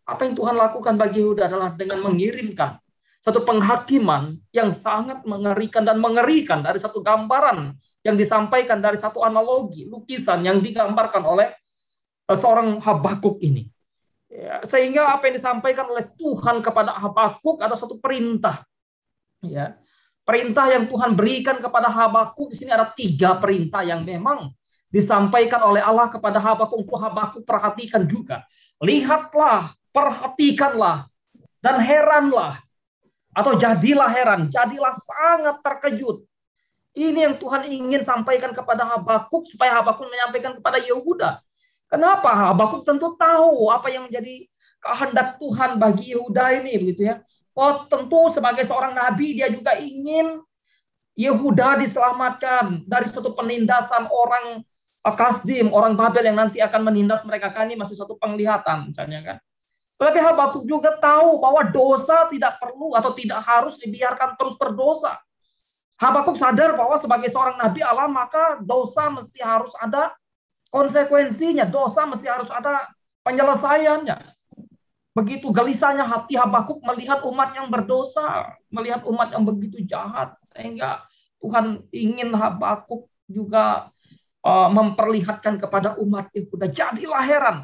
Apa yang Tuhan lakukan bagi Yehuda adalah dengan mengirimkan satu penghakiman yang sangat mengerikan dan mengerikan dari satu gambaran yang disampaikan dari satu analogi, lukisan yang digambarkan oleh seorang Habakuk ini. Ya, sehingga apa yang disampaikan oleh Tuhan kepada Habakuk ada satu perintah. Ya, Perintah yang Tuhan berikan kepada Habakuk di sini ada 3 perintah yang memang disampaikan oleh Allah kepada Habakuk untuk Habakuk perhatikan juga. Lihatlah, perhatikanlah, dan heranlah. Atau jadilah heran, jadilah sangat terkejut. Ini yang Tuhan ingin sampaikan kepada Habakuk supaya Habakuk menyampaikan kepada Yehuda. Kenapa? Habakuk tentu tahu apa yang menjadi kehendak Tuhan bagi Yehuda ini, begitu ya. Oh, tentu sebagai seorang nabi dia juga ingin Yehuda diselamatkan dari suatu penindasan orang Kasdim, orang Babel yang nanti akan menindas mereka. Kan ini masih suatu penglihatan misalnya kan. Tetapi Habakuk juga tahu bahwa dosa tidak perlu atau tidak harus dibiarkan terus berdosa. Habakuk sadar bahwa sebagai seorang nabi Allah maka dosa mesti harus ada konsekuensinya, dosa mesti harus ada penyelesaiannya. Begitu gelisahnya hati Habakuk melihat umat yang berdosa, melihat umat yang begitu jahat, sehingga Tuhan ingin Habakuk juga memperlihatkan kepada umat Yehuda, jadilah heran.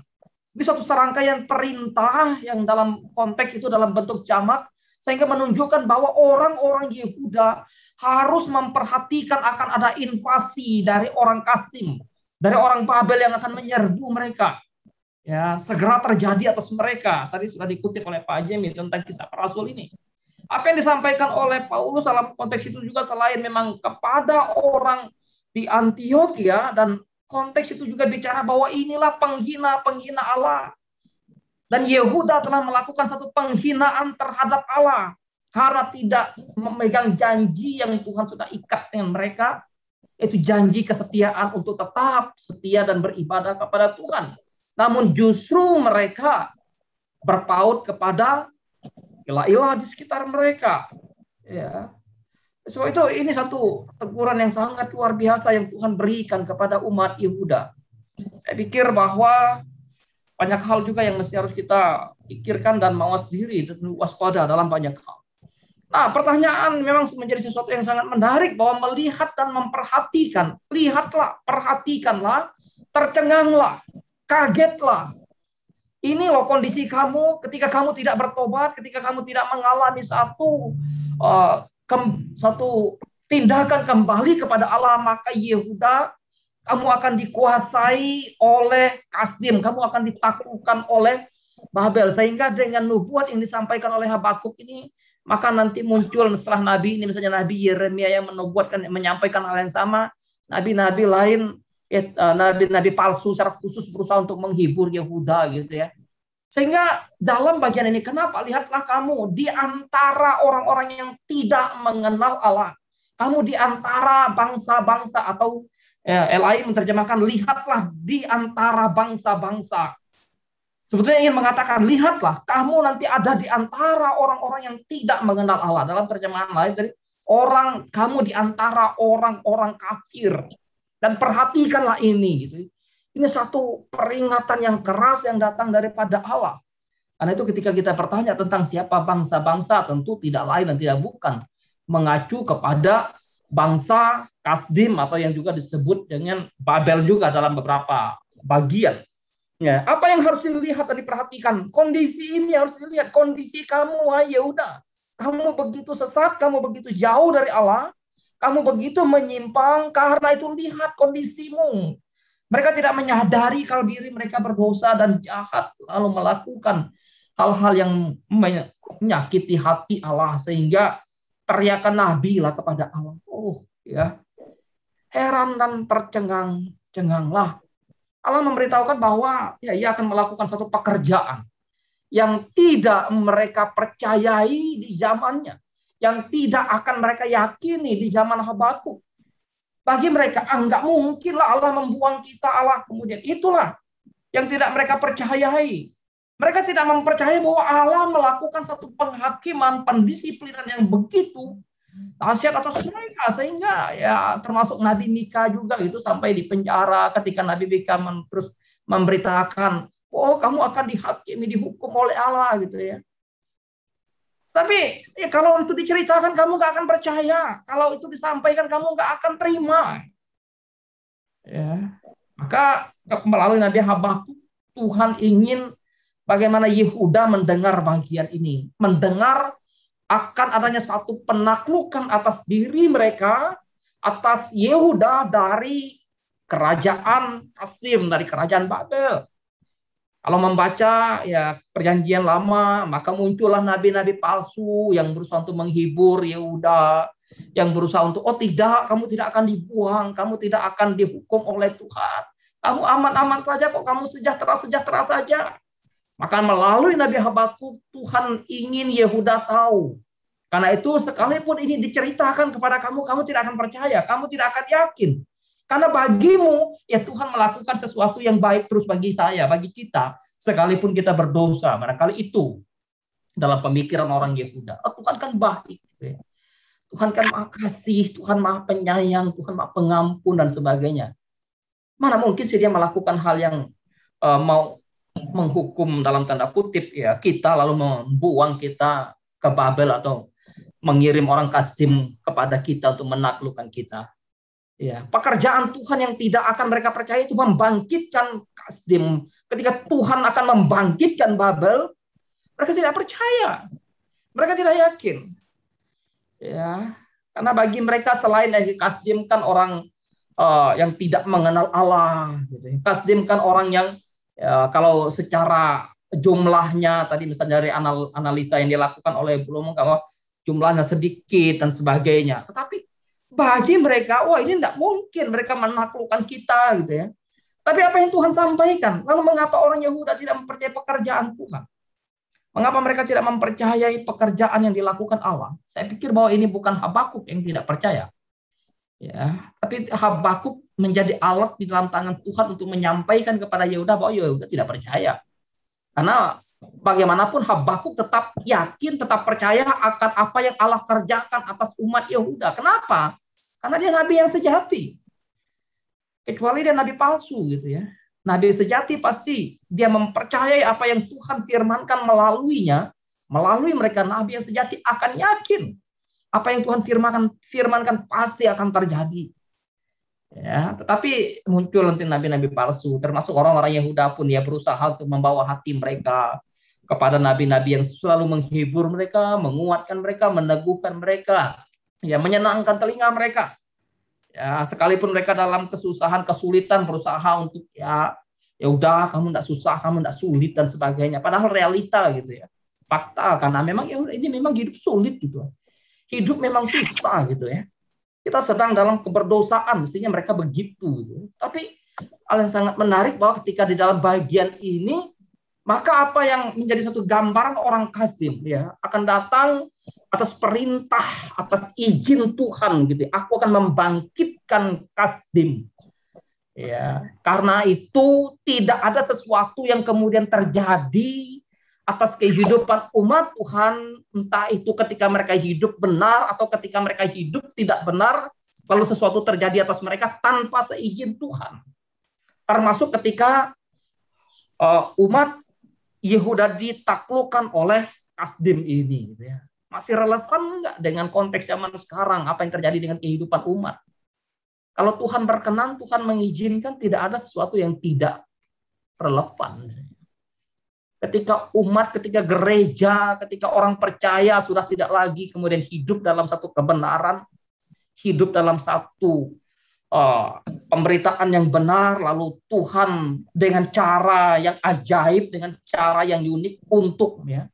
Ini suatu serangkaian perintah yang dalam konteks itu dalam bentuk jamak, sehingga menunjukkan bahwa orang-orang Yehuda harus memperhatikan akan ada invasi dari orang Kasdim, dari orang Babel yang akan menyerbu mereka. Ya, segera terjadi atas mereka. Tadi sudah dikutip oleh Pak Jemi tentang kisah para rasul ini. Apa yang disampaikan oleh Paulus dalam konteks itu juga selain memang kepada orang di Antioquia, dan konteks itu juga bicara bahwa inilah penghina-penghina Allah. Dan Yehuda telah melakukan satu penghinaan terhadap Allah karena tidak memegang janji yang Tuhan sudah ikat dengan mereka, yaitu janji kesetiaan untuk tetap setia dan beribadah kepada Tuhan. Namun justru mereka berpaut kepada ilah-ilah di sekitar mereka. Ya. So itu ini satu teguran yang sangat luar biasa yang Tuhan berikan kepada umat Yehuda. Saya pikir bahwa banyak hal juga yang mesti harus kita pikirkan dan mawas diri dan waspada dalam banyak hal. Nah, pertanyaan memang menjadi sesuatu yang sangat menarik bahwa melihat dan memperhatikan. Lihatlah, perhatikanlah, tercenganglah, kagetlah. Ini loh kondisi kamu ketika kamu tidak bertobat, ketika kamu tidak mengalami satu tindakan kembali kepada Allah, maka Yehuda, kamu akan dikuasai oleh Kasdim, kamu akan ditaklukkan oleh Babel. Sehingga dengan nubuat yang disampaikan oleh Habakuk ini, maka nanti muncul setelah Nabi ini, misalnya Nabi Yeremia yang menubuatkan, menyampaikan hal yang sama, nabi-nabi lain, nabi-nabi palsu secara khusus berusaha untuk menghibur Yehuda gitu ya. Sehingga dalam bagian ini, kenapa? Lihatlah kamu di antara orang-orang yang tidak mengenal Allah. Kamu di antara bangsa-bangsa, atau LAI menerjemahkan lihatlah di antara bangsa-bangsa. Sebetulnya ingin mengatakan lihatlah kamu nanti ada di antara orang-orang yang tidak mengenal Allah. Dalam terjemahan lain dari kamu di antara orang-orang kafir. Dan perhatikanlah ini gitu. Ini satu peringatan yang keras yang datang daripada Allah. Karena itu ketika kita bertanya tentang siapa bangsa-bangsa, tentu tidak lain dan tidak bukan mengacu kepada bangsa Kasdim atau yang juga disebut dengan Babel juga dalam beberapa bagian. Ya, apa yang harus dilihat dan diperhatikan? Kondisi ini harus dilihat. Kondisi kamu, Yehuda. Kamu begitu sesat, kamu begitu jauh dari Allah, kamu begitu menyimpang, karena itu lihat kondisimu. Mereka tidak menyadari kalau diri mereka berdosa dan jahat, lalu melakukan hal-hal yang menyakiti hati Allah, sehingga teriakan Nabi lah kepada Allah. Oh, ya. Heran dan tercengang-cenganglah. Allah memberitahukan bahwa ya, ia akan melakukan satu pekerjaan yang tidak mereka percayai di zamannya, yang tidak akan mereka yakini di zaman Habakuk. Bagi mereka, enggak mungkinlah Allah membuang kita, Allah kemudian. Itulah yang tidak mereka percayai. Mereka tidak mempercayai bahwa Allah melakukan satu penghakiman, pendisiplinan yang begitu dahsyat atas mereka, sehingga ya termasuk Nabi Mika juga itu sampai di penjara ketika Nabi Mika terus memberitakan, oh kamu akan dihakimi, dihukum oleh Allah gitu ya. Tapi ya, kalau itu diceritakan kamu nggak akan percaya, kalau itu disampaikan kamu nggak akan terima. Ya, maka melalui Nabi Habakuk Tuhan ingin bagaimana Yehuda mendengar bagian ini, mendengar akan adanya satu penaklukan atas diri mereka, atas Yehuda dari kerajaan Kasim, dari kerajaan Babel. Kalau membaca ya Perjanjian Lama, maka muncullah nabi-nabi palsu yang berusaha untuk menghibur Yehuda, yang berusaha untuk, oh tidak, kamu tidak akan dibuang, kamu tidak akan dihukum oleh Tuhan. Kamu aman-aman saja kok, kamu sejahtera-sejahtera saja. Maka melalui Nabi Habakuk, Tuhan ingin Yehuda tahu. Karena itu sekalipun ini diceritakan kepada kamu, kamu tidak akan percaya, kamu tidak akan yakin. Karena bagimu, ya Tuhan melakukan sesuatu yang baik terus bagi saya, bagi kita, sekalipun kita berdosa. Barangkali itu dalam pemikiran orang Yehuda. Oh, Tuhan kan baik. Tuhan kan maha kasih, Tuhan maha penyayang, Tuhan maha pengampun, dan sebagainya. Mana mungkin sih dia melakukan hal yang mau menghukum dalam tanda kutip ya kita, lalu membuang kita ke Babel atau mengirim orang Kasim kepada kita untuk menaklukkan kita. Ya, pekerjaan Tuhan yang tidak akan mereka percaya itu membangkitkan Kasim. Ketika Tuhan akan membangkitkan Babel, mereka tidak percaya. Mereka tidak yakin. Ya, karena bagi mereka selain Kasim kan orang yang tidak mengenal Allah gitu. Kasim kan orang yang kalau secara jumlahnya tadi misalnya dari analisa yang dilakukan oleh Bloom kalau jumlahnya sedikit dan sebagainya, tetapi bagi mereka, wah ini tidak mungkin mereka menaklukkan kita gitu ya. Tapi apa yang Tuhan sampaikan? Lalu mengapa orang Yehuda tidak mempercayai pekerjaan Tuhan? Mengapa mereka tidak mempercayai pekerjaan yang dilakukan Allah? Saya pikir bahwa ini bukan Habakuk yang tidak percaya. Ya, tapi Habakuk menjadi alat di dalam tangan Tuhan untuk menyampaikan kepada Yehuda bahwa Yehuda tidak percaya. Karena bagaimanapun Habakuk tetap yakin, tetap percaya akan apa yang Allah kerjakan atas umat Yehuda. Kenapa? Karena dia nabi yang sejati. Kecuali dia nabi palsu gitu ya. Nabi sejati pasti dia mempercayai apa yang Tuhan firmankan melaluinya, melalui mereka nabi yang sejati akan yakin apa yang Tuhan firmankan pasti akan terjadi. Ya, tetapi muncul nanti nabi-nabi palsu, termasuk orang-orang Yehuda pun ya berusaha untuk membawa hati mereka kepada nabi-nabi yang selalu menghibur mereka, menguatkan mereka, meneguhkan mereka, ya menyenangkan telinga mereka. Ya, sekalipun mereka dalam kesusahan, kesulitan berusaha untuk ya udah kamu enggak susah, kamu enggak sulit dan sebagainya. Padahal realita gitu ya. Fakta karena memang ya ini memang hidup sulit gitu. Hidup memang susah gitu ya. Kita sedang dalam keberdosaan, mestinya mereka begitu. Gitu. Tapi hal yang sangat menarik bahwa ketika di dalam bagian ini, maka apa yang menjadi satu gambaran orang Kasim ya akan datang atas perintah, atas izin Tuhan gitu. Aku akan membangkitkan Kasim. Ya, karena itu tidak ada sesuatu yang kemudian terjadi atas kehidupan umat Tuhan, entah itu ketika mereka hidup benar atau ketika mereka hidup tidak benar, lalu sesuatu terjadi atas mereka tanpa seizin Tuhan. Termasuk ketika umat Yehuda ditaklukkan oleh Kasdim ini. Gitu ya. Masih relevan nggak dengan konteks zaman sekarang, apa yang terjadi dengan kehidupan umat? Kalau Tuhan berkenan, Tuhan mengizinkan, tidak ada sesuatu yang tidak relevan. Ketika umat, ketika gereja, ketika orang percaya sudah tidak lagi kemudian hidup dalam satu kebenaran, hidup dalam satu pemberitaan yang benar, lalu Tuhan dengan cara yang ajaib, dengan cara yang unik untuk ya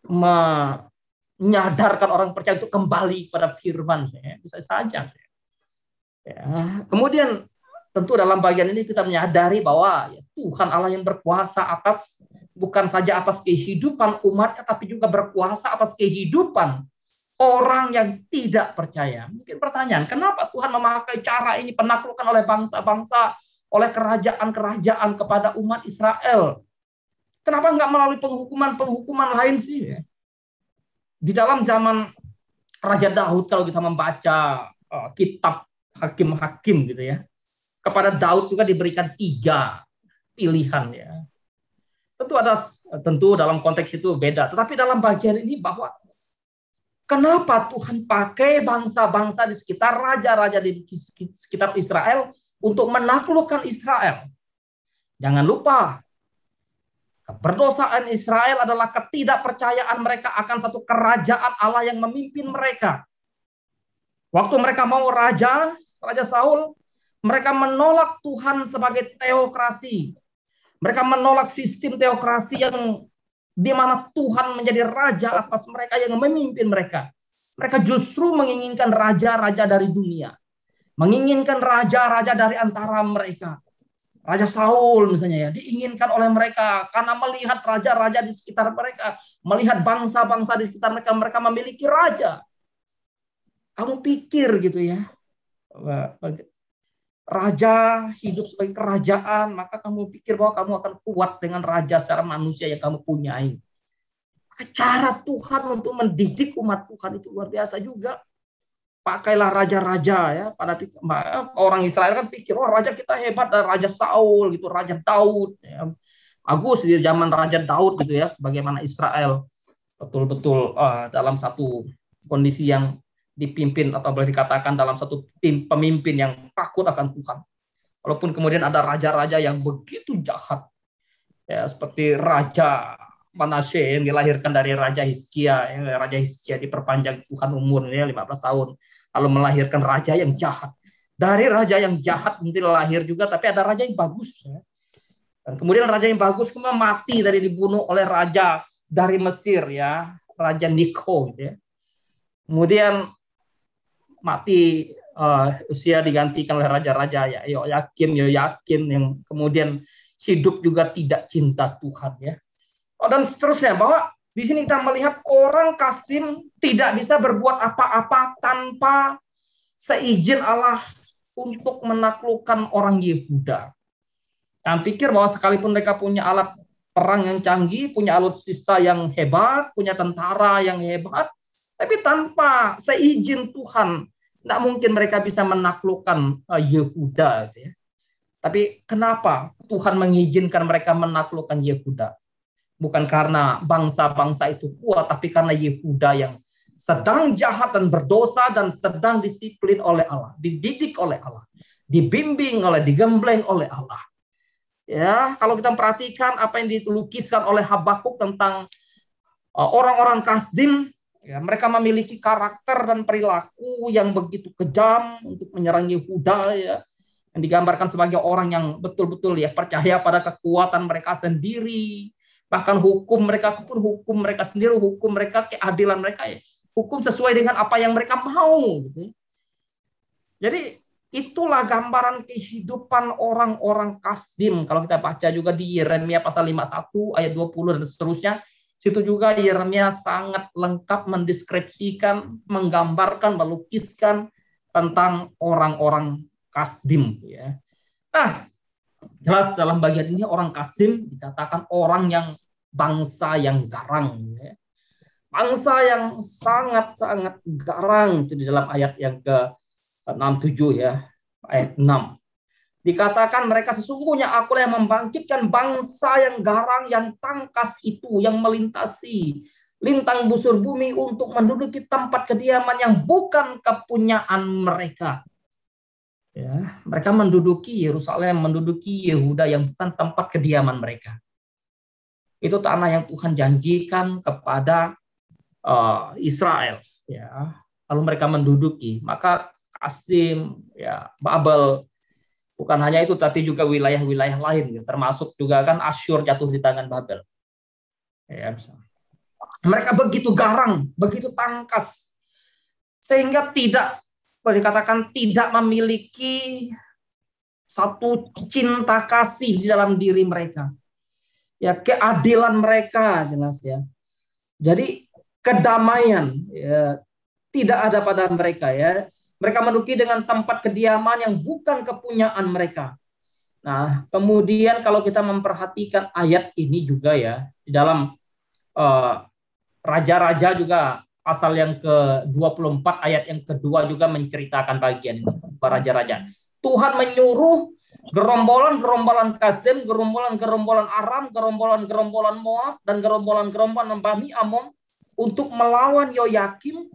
menyadarkan orang percaya untuk kembali pada firman. Ya, bisa saja. Ya. Kemudian tentu dalam bagian ini kita menyadari bahwa ya, Tuhan Allah yang berkuasa atas bukan saja atas kehidupan umatnya, tapi juga berkuasa atas kehidupan orang yang tidak percaya. Mungkin pertanyaan, kenapa Tuhan memakai cara ini penaklukan oleh bangsa-bangsa, oleh kerajaan-kerajaan kepada umat Israel? Kenapa nggak melalui penghukuman-penghukuman lain sih? Di dalam zaman Raja Daud, kalau kita membaca kitab Hakim-Hakim gitu ya, kepada Daud juga diberikan 3 pilihan ya. Tentu dalam konteks itu beda. Tetapi dalam bagian ini bahwa kenapa Tuhan pakai bangsa-bangsa di sekitar raja-raja di sekitar Israel untuk menaklukkan Israel? Jangan lupa, Berdosaan Israel adalah ketidakpercayaan mereka akan satu kerajaan Allah yang memimpin mereka. Waktu mereka mau Raja Saul, mereka menolak Tuhan sebagai teokrasi. Mereka menolak sistem teokrasi yang di mana Tuhan menjadi raja atas mereka yang memimpin mereka. Mereka justru menginginkan raja-raja dari dunia. Menginginkan raja-raja dari antara mereka. Raja Saul misalnya ya, diinginkan oleh mereka karena melihat raja-raja di sekitar mereka, melihat bangsa-bangsa di sekitar mereka, mereka memiliki raja. Kamu pikir gitu ya, raja hidup sebagai kerajaan, maka kamu pikir bahwa kamu akan kuat dengan raja secara manusia yang kamu punyai. Maka cara Tuhan untuk mendidik umat Tuhan itu luar biasa juga. Pakailah raja-raja ya, pada orang Israel kan pikir, oh raja kita hebat, Raja Saul gitu, Raja Daud ya. Bagus di zaman Raja Daud gitu ya, bagaimana Israel betul-betul dalam satu kondisi yang dipimpin atau boleh dikatakan dalam satu tim pemimpin yang takut akan Tuhan. Walaupun kemudian ada raja-raja yang begitu jahat ya, seperti Raja Manasye yang dilahirkan dari Raja Hizkia. Raja Hizkia diperpanjang Tuhan umurnya 15 tahun. Lalu melahirkan raja yang jahat. Dari raja yang jahat nanti lahir juga, tapi ada raja yang bagus. Ya. Dan kemudian raja yang bagus kemudian mati dari dibunuh oleh raja dari Mesir, ya, Raja Nikho. Ya. Kemudian mati, usia digantikan oleh raja-raja ya Yoyakim yang kemudian hidup juga tidak cinta Tuhan. Ya. Dan seterusnya, bahwa di sini kita melihat orang Kasdim tidak bisa berbuat apa-apa tanpa seizin Allah untuk menaklukkan orang Yehuda. Yang pikir bahwa sekalipun mereka punya alat perang yang canggih, punya alutsista yang hebat, punya tentara yang hebat, tapi tanpa seizin Tuhan, tidak mungkin mereka bisa menaklukkan Yehuda. Gitu ya. Tapi kenapa Tuhan mengizinkan mereka menaklukkan Yehuda? Bukan karena bangsa-bangsa itu kuat, tapi karena Yehuda yang sedang jahat dan berdosa dan sedang disiplin oleh Allah, dididik oleh Allah, dibimbing digembleng oleh Allah. Ya, kalau kita perhatikan apa yang dilukiskan oleh Habakuk tentang orang-orang Kasdim, ya, mereka memiliki karakter dan perilaku yang begitu kejam untuk menyerang Yehuda, ya, yang digambarkan sebagai orang yang betul-betul ya percaya pada kekuatan mereka sendiri. Bahkan hukum mereka pun hukum mereka sendiri, hukum mereka, keadilan mereka ya, hukum sesuai dengan apa yang mereka mau. Gitu. Jadi itulah gambaran kehidupan orang-orang Kasdim. Kalau kita baca juga di Yeremia pasal 51 ayat 20 dan seterusnya, situ juga Yeremia sangat lengkap mendeskripsikan, menggambarkan, melukiskan tentang orang-orang Kasdim. Ya. Nah, jelas dalam bagian ini orang Kasdim dikatakan orang yang bangsa yang garang, ya. Bangsa yang sangat-sangat garang, itu di dalam ayat yang ke-67 ya, ayat 6. Dikatakan mereka sesungguhnya akulah yang membangkitkan bangsa yang garang, yang tangkas itu, yang melintasi lintang busur bumi untuk menduduki tempat kediaman yang bukan kepunyaan mereka. Ya, mereka menduduki Yerusalem, menduduki Yehuda yang bukan tempat kediaman mereka. Itu tanah yang Tuhan janjikan kepada Israel. Ya. Lalu mereka menduduki. Maka Kasdim, ya, Babel, bukan hanya itu, tapi juga wilayah-wilayah lain. Ya. Termasuk juga kan Asyur jatuh di tangan Babel. Ya, mereka begitu garang, begitu tangkas, sehingga tidak boleh dikatakan tidak memiliki satu cinta kasih di dalam diri mereka. Ya, keadilan mereka jelas ya. Jadi kedamaian ya, tidak ada pada mereka ya. Mereka menduduki dengan tempat kediaman yang bukan kepunyaan mereka. Nah, kemudian kalau kita memperhatikan ayat ini juga ya, di dalam Raja-Raja juga pasal yang ke-24 ayat yang kedua juga menceritakan bagian ini, Raja-Raja. Tuhan menyuruh gerombolan-gerombolan Kasdim, gerombolan-gerombolan Aram, gerombolan-gerombolan Moab, dan gerombolan-gerombolan Bani Amon untuk melawan Yoyakim.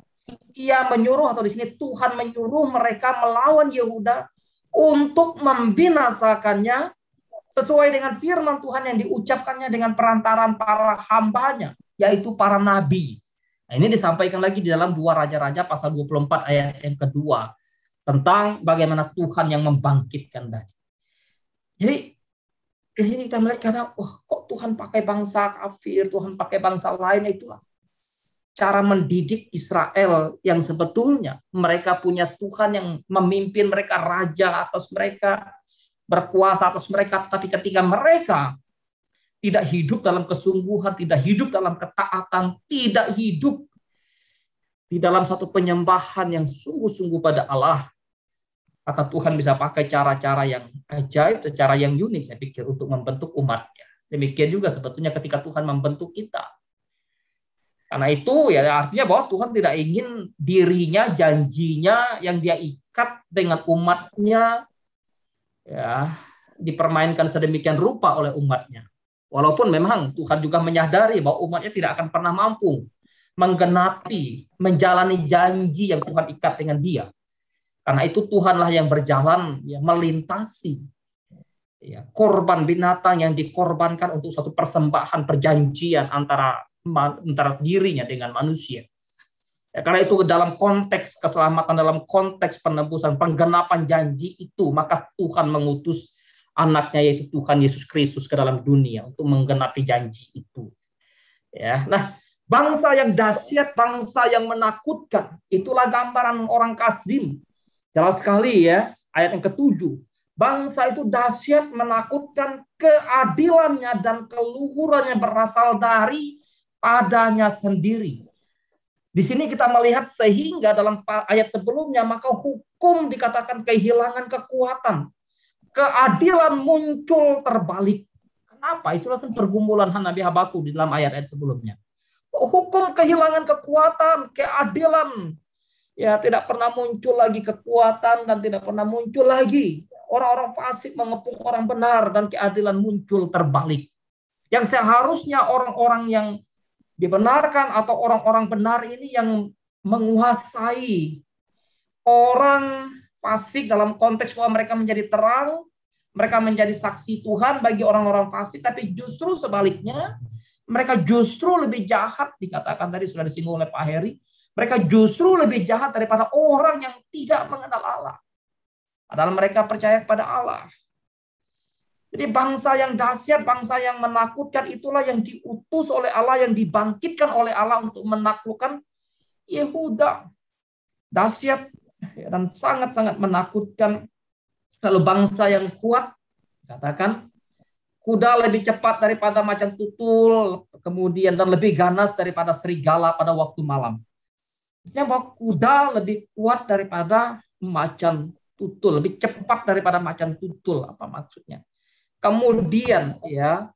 Ia menyuruh, atau di sini Tuhan menyuruh mereka melawan Yehuda untuk membinasakannya sesuai dengan firman Tuhan yang diucapkannya dengan perantaran para hambanya, yaitu para nabi. Nah, ini disampaikan lagi di dalam 2 Raja-Raja pasal 24 ayat yang kedua tentang bagaimana Tuhan yang membangkitkan tadi. Jadi di sini kita melihat kok Tuhan pakai bangsa kafir, Tuhan pakai bangsa lain. Itulah cara mendidik Israel yang sebetulnya mereka punya Tuhan yang memimpin mereka, raja atas mereka, berkuasa atas mereka. Tetapi ketika mereka tidak hidup dalam kesungguhan, tidak hidup dalam ketaatan, tidak hidup di dalam satu penyembahan yang sungguh-sungguh pada Allah, maka Tuhan bisa pakai cara-cara yang ajaib, cara yang unik, saya pikir, untuk membentuk umatnya. Demikian juga sebetulnya ketika Tuhan membentuk kita. Karena itu ya artinya bahwa Tuhan tidak ingin dirinya, janjinya yang dia ikat dengan umatnya ya dipermainkan sedemikian rupa oleh umatnya. Walaupun memang Tuhan juga menyadari bahwa umatnya tidak akan pernah mampu menggenapi, menjalani janji yang Tuhan ikat dengan dia. Karena itu Tuhanlah yang berjalan, ya, melintasi ya, korban binatang yang dikorbankan untuk suatu persembahan perjanjian antara dirinya dengan manusia. Ya, karena itu dalam konteks keselamatan, dalam konteks penebusan, penggenapan janji itu, maka Tuhan mengutus anaknya yaitu Tuhan Yesus Kristus ke dalam dunia untuk menggenapi janji itu. Ya, nah, bangsa yang dahsyat, bangsa yang menakutkan, itulah gambaran orang Kasdim. Jelas sekali ya, ayat yang ke-7. Bangsa itu dahsyat, menakutkan, keadilannya dan keluhurannya berasal dari padanya sendiri. Di sini kita melihat sehingga dalam ayat sebelumnya, maka hukum dikatakan kehilangan kekuatan. Keadilan muncul terbalik. Kenapa? Itulah kan pergumulan Nabi Habakuk di dalam ayat-ayat sebelumnya. Hukum kehilangan kekuatan, keadilan ya tidak pernah muncul lagi kekuatan dan tidak pernah muncul lagi. Orang-orang fasik mengepung orang benar dan keadilan muncul terbalik. Yang seharusnya orang-orang yang dibenarkan atau orang-orang benar ini yang menguasai orang fasik dalam konteks bahwa mereka menjadi terang, mereka menjadi saksi Tuhan bagi orang-orang fasik, tapi justru sebaliknya mereka justru lebih jahat, dikatakan tadi sudah disinggung oleh Pak Heri, mereka justru lebih jahat daripada orang yang tidak mengenal Allah. Padahal mereka percaya kepada Allah. Jadi bangsa yang dahsyat, bangsa yang menakutkan itulah yang diutus oleh Allah, yang dibangkitkan oleh Allah untuk menaklukkan Yehuda. Dahsyat dan sangat-sangat menakutkan. Lalu bangsa yang kuat, katakan, kuda lebih cepat daripada macan tutul, kemudian dan lebih ganas daripada serigala pada waktu malam. Artinya bahwa kuda lebih kuat daripada macan tutul, lebih cepat daripada macan tutul. Apa maksudnya? Kemudian ya,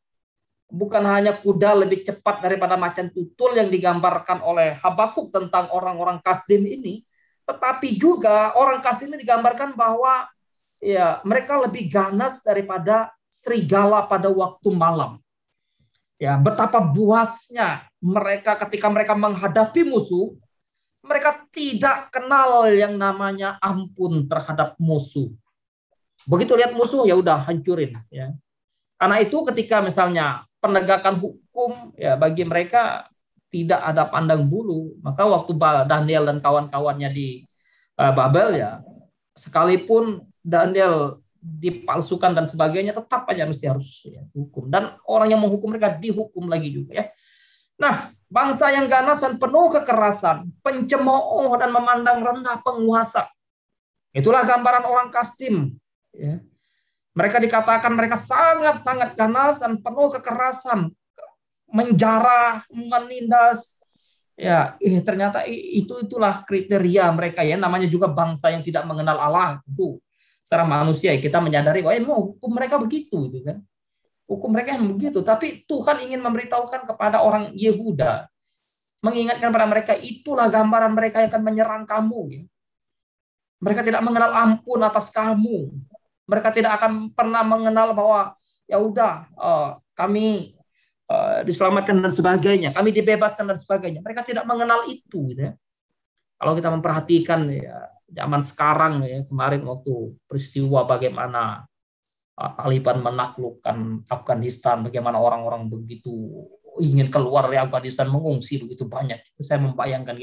bukan hanya kuda lebih cepat daripada macan tutul yang digambarkan oleh Habakuk tentang orang-orang Kasdim ini, tetapi juga orang Kasdim ini digambarkan bahwa ya mereka lebih ganas daripada serigala pada waktu malam. Ya, betapa buasnya mereka ketika mereka menghadapi musuh, mereka tidak kenal yang namanya ampun terhadap musuh. Begitu lihat musuh ya udah hancurin ya. Karena itu ketika misalnya penegakan hukum ya bagi mereka tidak ada pandang bulu, maka waktu Daniel dan kawan-kawannya di Babel ya, sekalipun Daniel dipalsukan dan sebagainya, tetap aja mesti harus ya, hukum, dan orang yang menghukum mereka dihukum lagi juga ya. Nah, bangsa yang ganas dan penuh kekerasan, pencemooh dan memandang rendah penguasa. Itulah gambaran orang Kasdim. Ya. Mereka dikatakan mereka sangat-sangat ganas dan penuh kekerasan, menjarah, menindas. Ya, ternyata itulah kriteria mereka ya. Namanya juga bangsa yang tidak mengenal Allah. Itu secara manusia kita menyadari bahwa hukum mereka begitu, gitu kan? Hukum mereka yang begitu. Tapi Tuhan ingin memberitahukan kepada orang Yehuda, mengingatkan pada mereka itulah gambaran mereka yang akan menyerang kamu. Ya. Mereka tidak mengenal ampun atas kamu. Mereka tidak akan pernah mengenal bahwa ya udah kami diselamatkan dan sebagainya, kami dibebaskan dan sebagainya. Mereka tidak mengenal itu. Gitu ya. Kalau kita memperhatikan ya, zaman sekarang ya, kemarin waktu peristiwa bagaimana Taliban menaklukkan Afghanistan, bagaimana orang-orang begitu ingin keluar dari Afghanistan, mengungsi begitu banyak. Saya membayangkan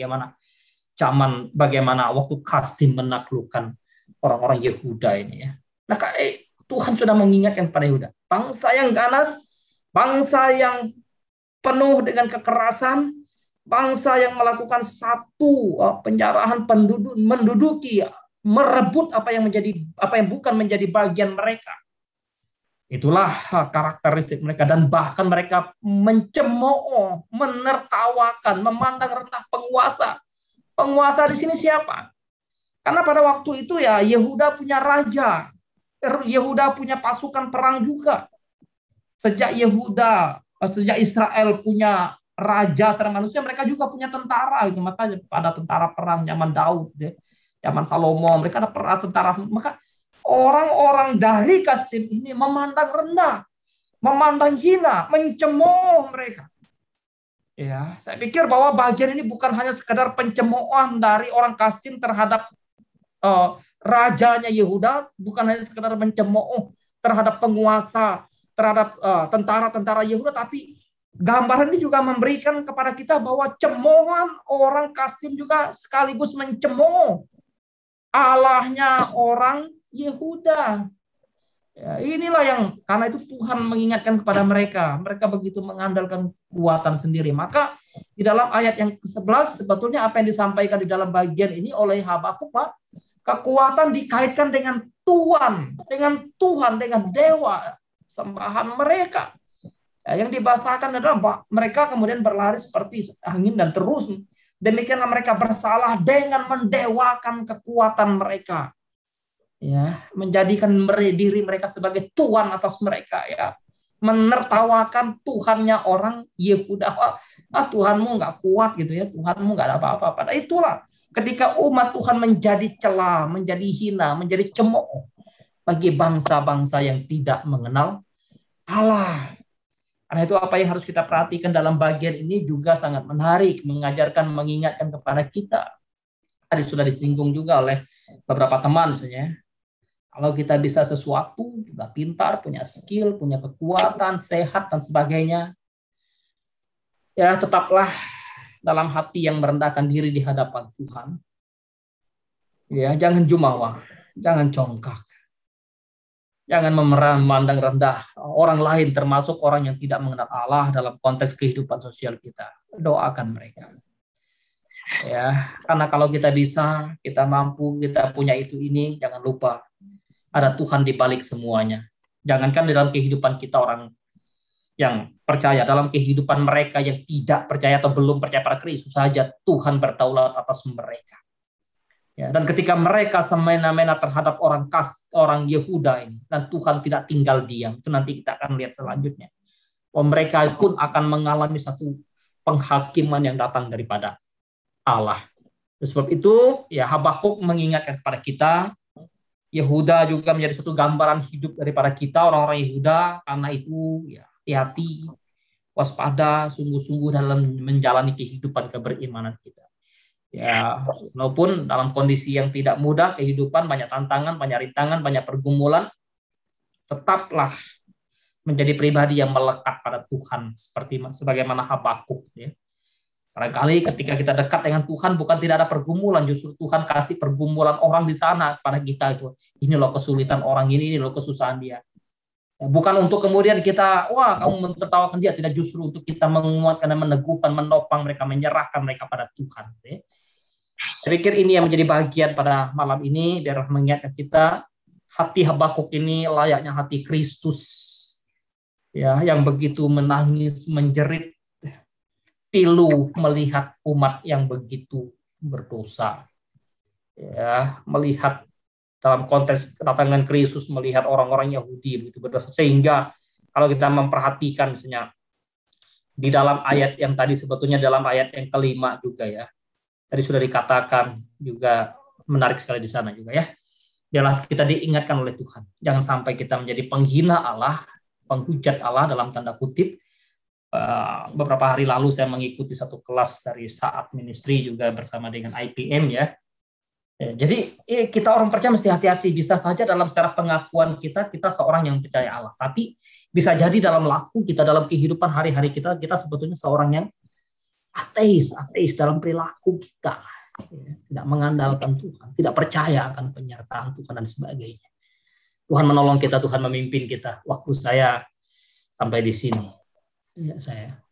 bagaimana waktu Qasim menaklukkan orang-orang Yehuda ini ya. Nah, Tuhan sudah mengingatkan kepada Yehuda, bangsa yang ganas, bangsa yang penuh dengan kekerasan, bangsa yang melakukan satu penjarahan penduduk, menduduki, merebut apa yang bukan menjadi bagian mereka. Itulah karakteristik mereka, dan bahkan mereka mencemooh, menertawakan, memandang rendah penguasa. Penguasa di sini siapa? Karena pada waktu itu ya Yehuda punya raja, Yehuda punya pasukan perang juga. Sejak Israel punya raja secara manusia, mereka juga punya tentara. Maka pada tentara perang zaman Daud, zaman Salomo, mereka ada tentara. Maka orang-orang dari Qasim ini memandang rendah, memandang hina, mencemooh mereka. Ya, saya pikir bahwa bagian ini bukan hanya sekedar pencemoohan dari orang Qasim terhadap rajanya Yehuda, bukan hanya sekedar mencemooh terhadap penguasa, terhadap tentara-tentara Yehuda, tapi gambaran ini juga memberikan kepada kita bahwa cemoohan orang Qasim juga sekaligus mencemooh Allahnya orang Yehuda. Ya, inilah yang, karena itu Tuhan mengingatkan kepada mereka. Mereka begitu mengandalkan kekuatan sendiri. Maka di dalam ayat yang ke-11, sebetulnya apa yang disampaikan di dalam bagian ini oleh Habakuk, Pak, kekuatan dikaitkan dengan Tuhan, dengan dewa sembahan mereka. Ya, yang dibahasakan adalah mereka kemudian berlari seperti angin dan terus. Demikianlah mereka bersalah dengan mendewakan kekuatan mereka. Ya, menjadikan diri mereka sebagai Tuhan atas mereka, ya, menertawakan Tuhannya orang Yehuda. Tuhanmu nggak kuat gitu ya, Tuhanmu nggak ada apa-apa. Pada itulah ketika umat Tuhan menjadi celah, menjadi hina, menjadi cemooh bagi bangsa-bangsa yang tidak mengenal Allah. Karena itu apa yang harus kita perhatikan dalam bagian ini juga sangat menarik, mengajarkan, mengingatkan kepada kita. Tadi sudah disinggung juga oleh beberapa teman misalnya. Kalau kita bisa sesuatu, kita pintar, punya skill, punya kekuatan, sehat, dan sebagainya, ya tetaplah dalam hati yang merendahkan diri di hadapan Tuhan. Ya, jangan jumawa, jangan congkak. Jangan memandang rendah orang lain, termasuk orang yang tidak mengenal Allah dalam konteks kehidupan sosial kita. Doakan mereka. Ya, karena kalau kita bisa, kita mampu, kita punya ini, jangan lupa ada Tuhan di balik semuanya. Jangankan dalam kehidupan kita orang yang percaya, dalam kehidupan mereka yang tidak percaya atau belum percaya pada Kristus saja, Tuhan berdaulat atas mereka. Ya, dan ketika mereka semena-mena terhadap orang Yehuda ini, dan Tuhan tidak tinggal diam, itu nanti kita akan lihat selanjutnya. Mereka pun akan mengalami satu penghakiman yang datang daripada Allah. Sebab itu, ya Habakuk mengingatkan kepada kita, Yehuda juga menjadi satu gambaran hidup daripada kita, orang-orang Yehuda. Karena itu, ya, hati-hati, waspada, sungguh-sungguh dalam menjalani kehidupan keberimanan kita. Ya, walaupun dalam kondisi yang tidak mudah, kehidupan banyak tantangan, banyak rintangan, banyak pergumulan, tetaplah menjadi pribadi yang melekat pada Tuhan, sebagaimana Habakuk. Ya. Barangkali ketika kita dekat dengan Tuhan, bukan tidak ada pergumulan, justru Tuhan kasih pergumulan orang di sana kepada kita itu. Ini loh kesulitan orang ini loh kesusahan dia. Bukan untuk kemudian kita, wah kamu mentertawakan dia, tidak, justru untuk kita menguatkan dan meneguhkan, menopang mereka, menyerahkan mereka pada Tuhan. Saya pikir ini yang menjadi bagian pada malam ini, biar mengingatkan kita, hati Habakuk ini layaknya hati Kristus, ya, yang begitu menangis, menjerit, pilu melihat umat yang begitu berdosa, ya, melihat dalam konteks kedatangan Kristus, melihat orang-orang Yahudi begitu berdosa, sehingga kalau kita memperhatikan misalnya di dalam ayat yang tadi, sebetulnya dalam ayat yang kelima juga ya, tadi sudah dikatakan juga menarik sekali di sana juga ya, biarlah kita diingatkan oleh Tuhan, jangan sampai kita menjadi penghina Allah, penghujat Allah dalam tanda kutip. Beberapa hari lalu saya mengikuti satu kelas dari Saat Ministry juga bersama dengan IPM ya. Jadi kita orang percaya mesti hati-hati. Bisa saja dalam secara pengakuan kita seorang yang percaya Allah. Tapi bisa jadi dalam laku kita, dalam kehidupan hari-hari kita sebetulnya seorang yang ateis dalam perilaku kita. Tidak mengandalkan Tuhan, tidak percaya akan penyertaan Tuhan dan sebagainya. Tuhan menolong kita, Tuhan memimpin kita. Waktu saya sampai di sini. Ya, saya.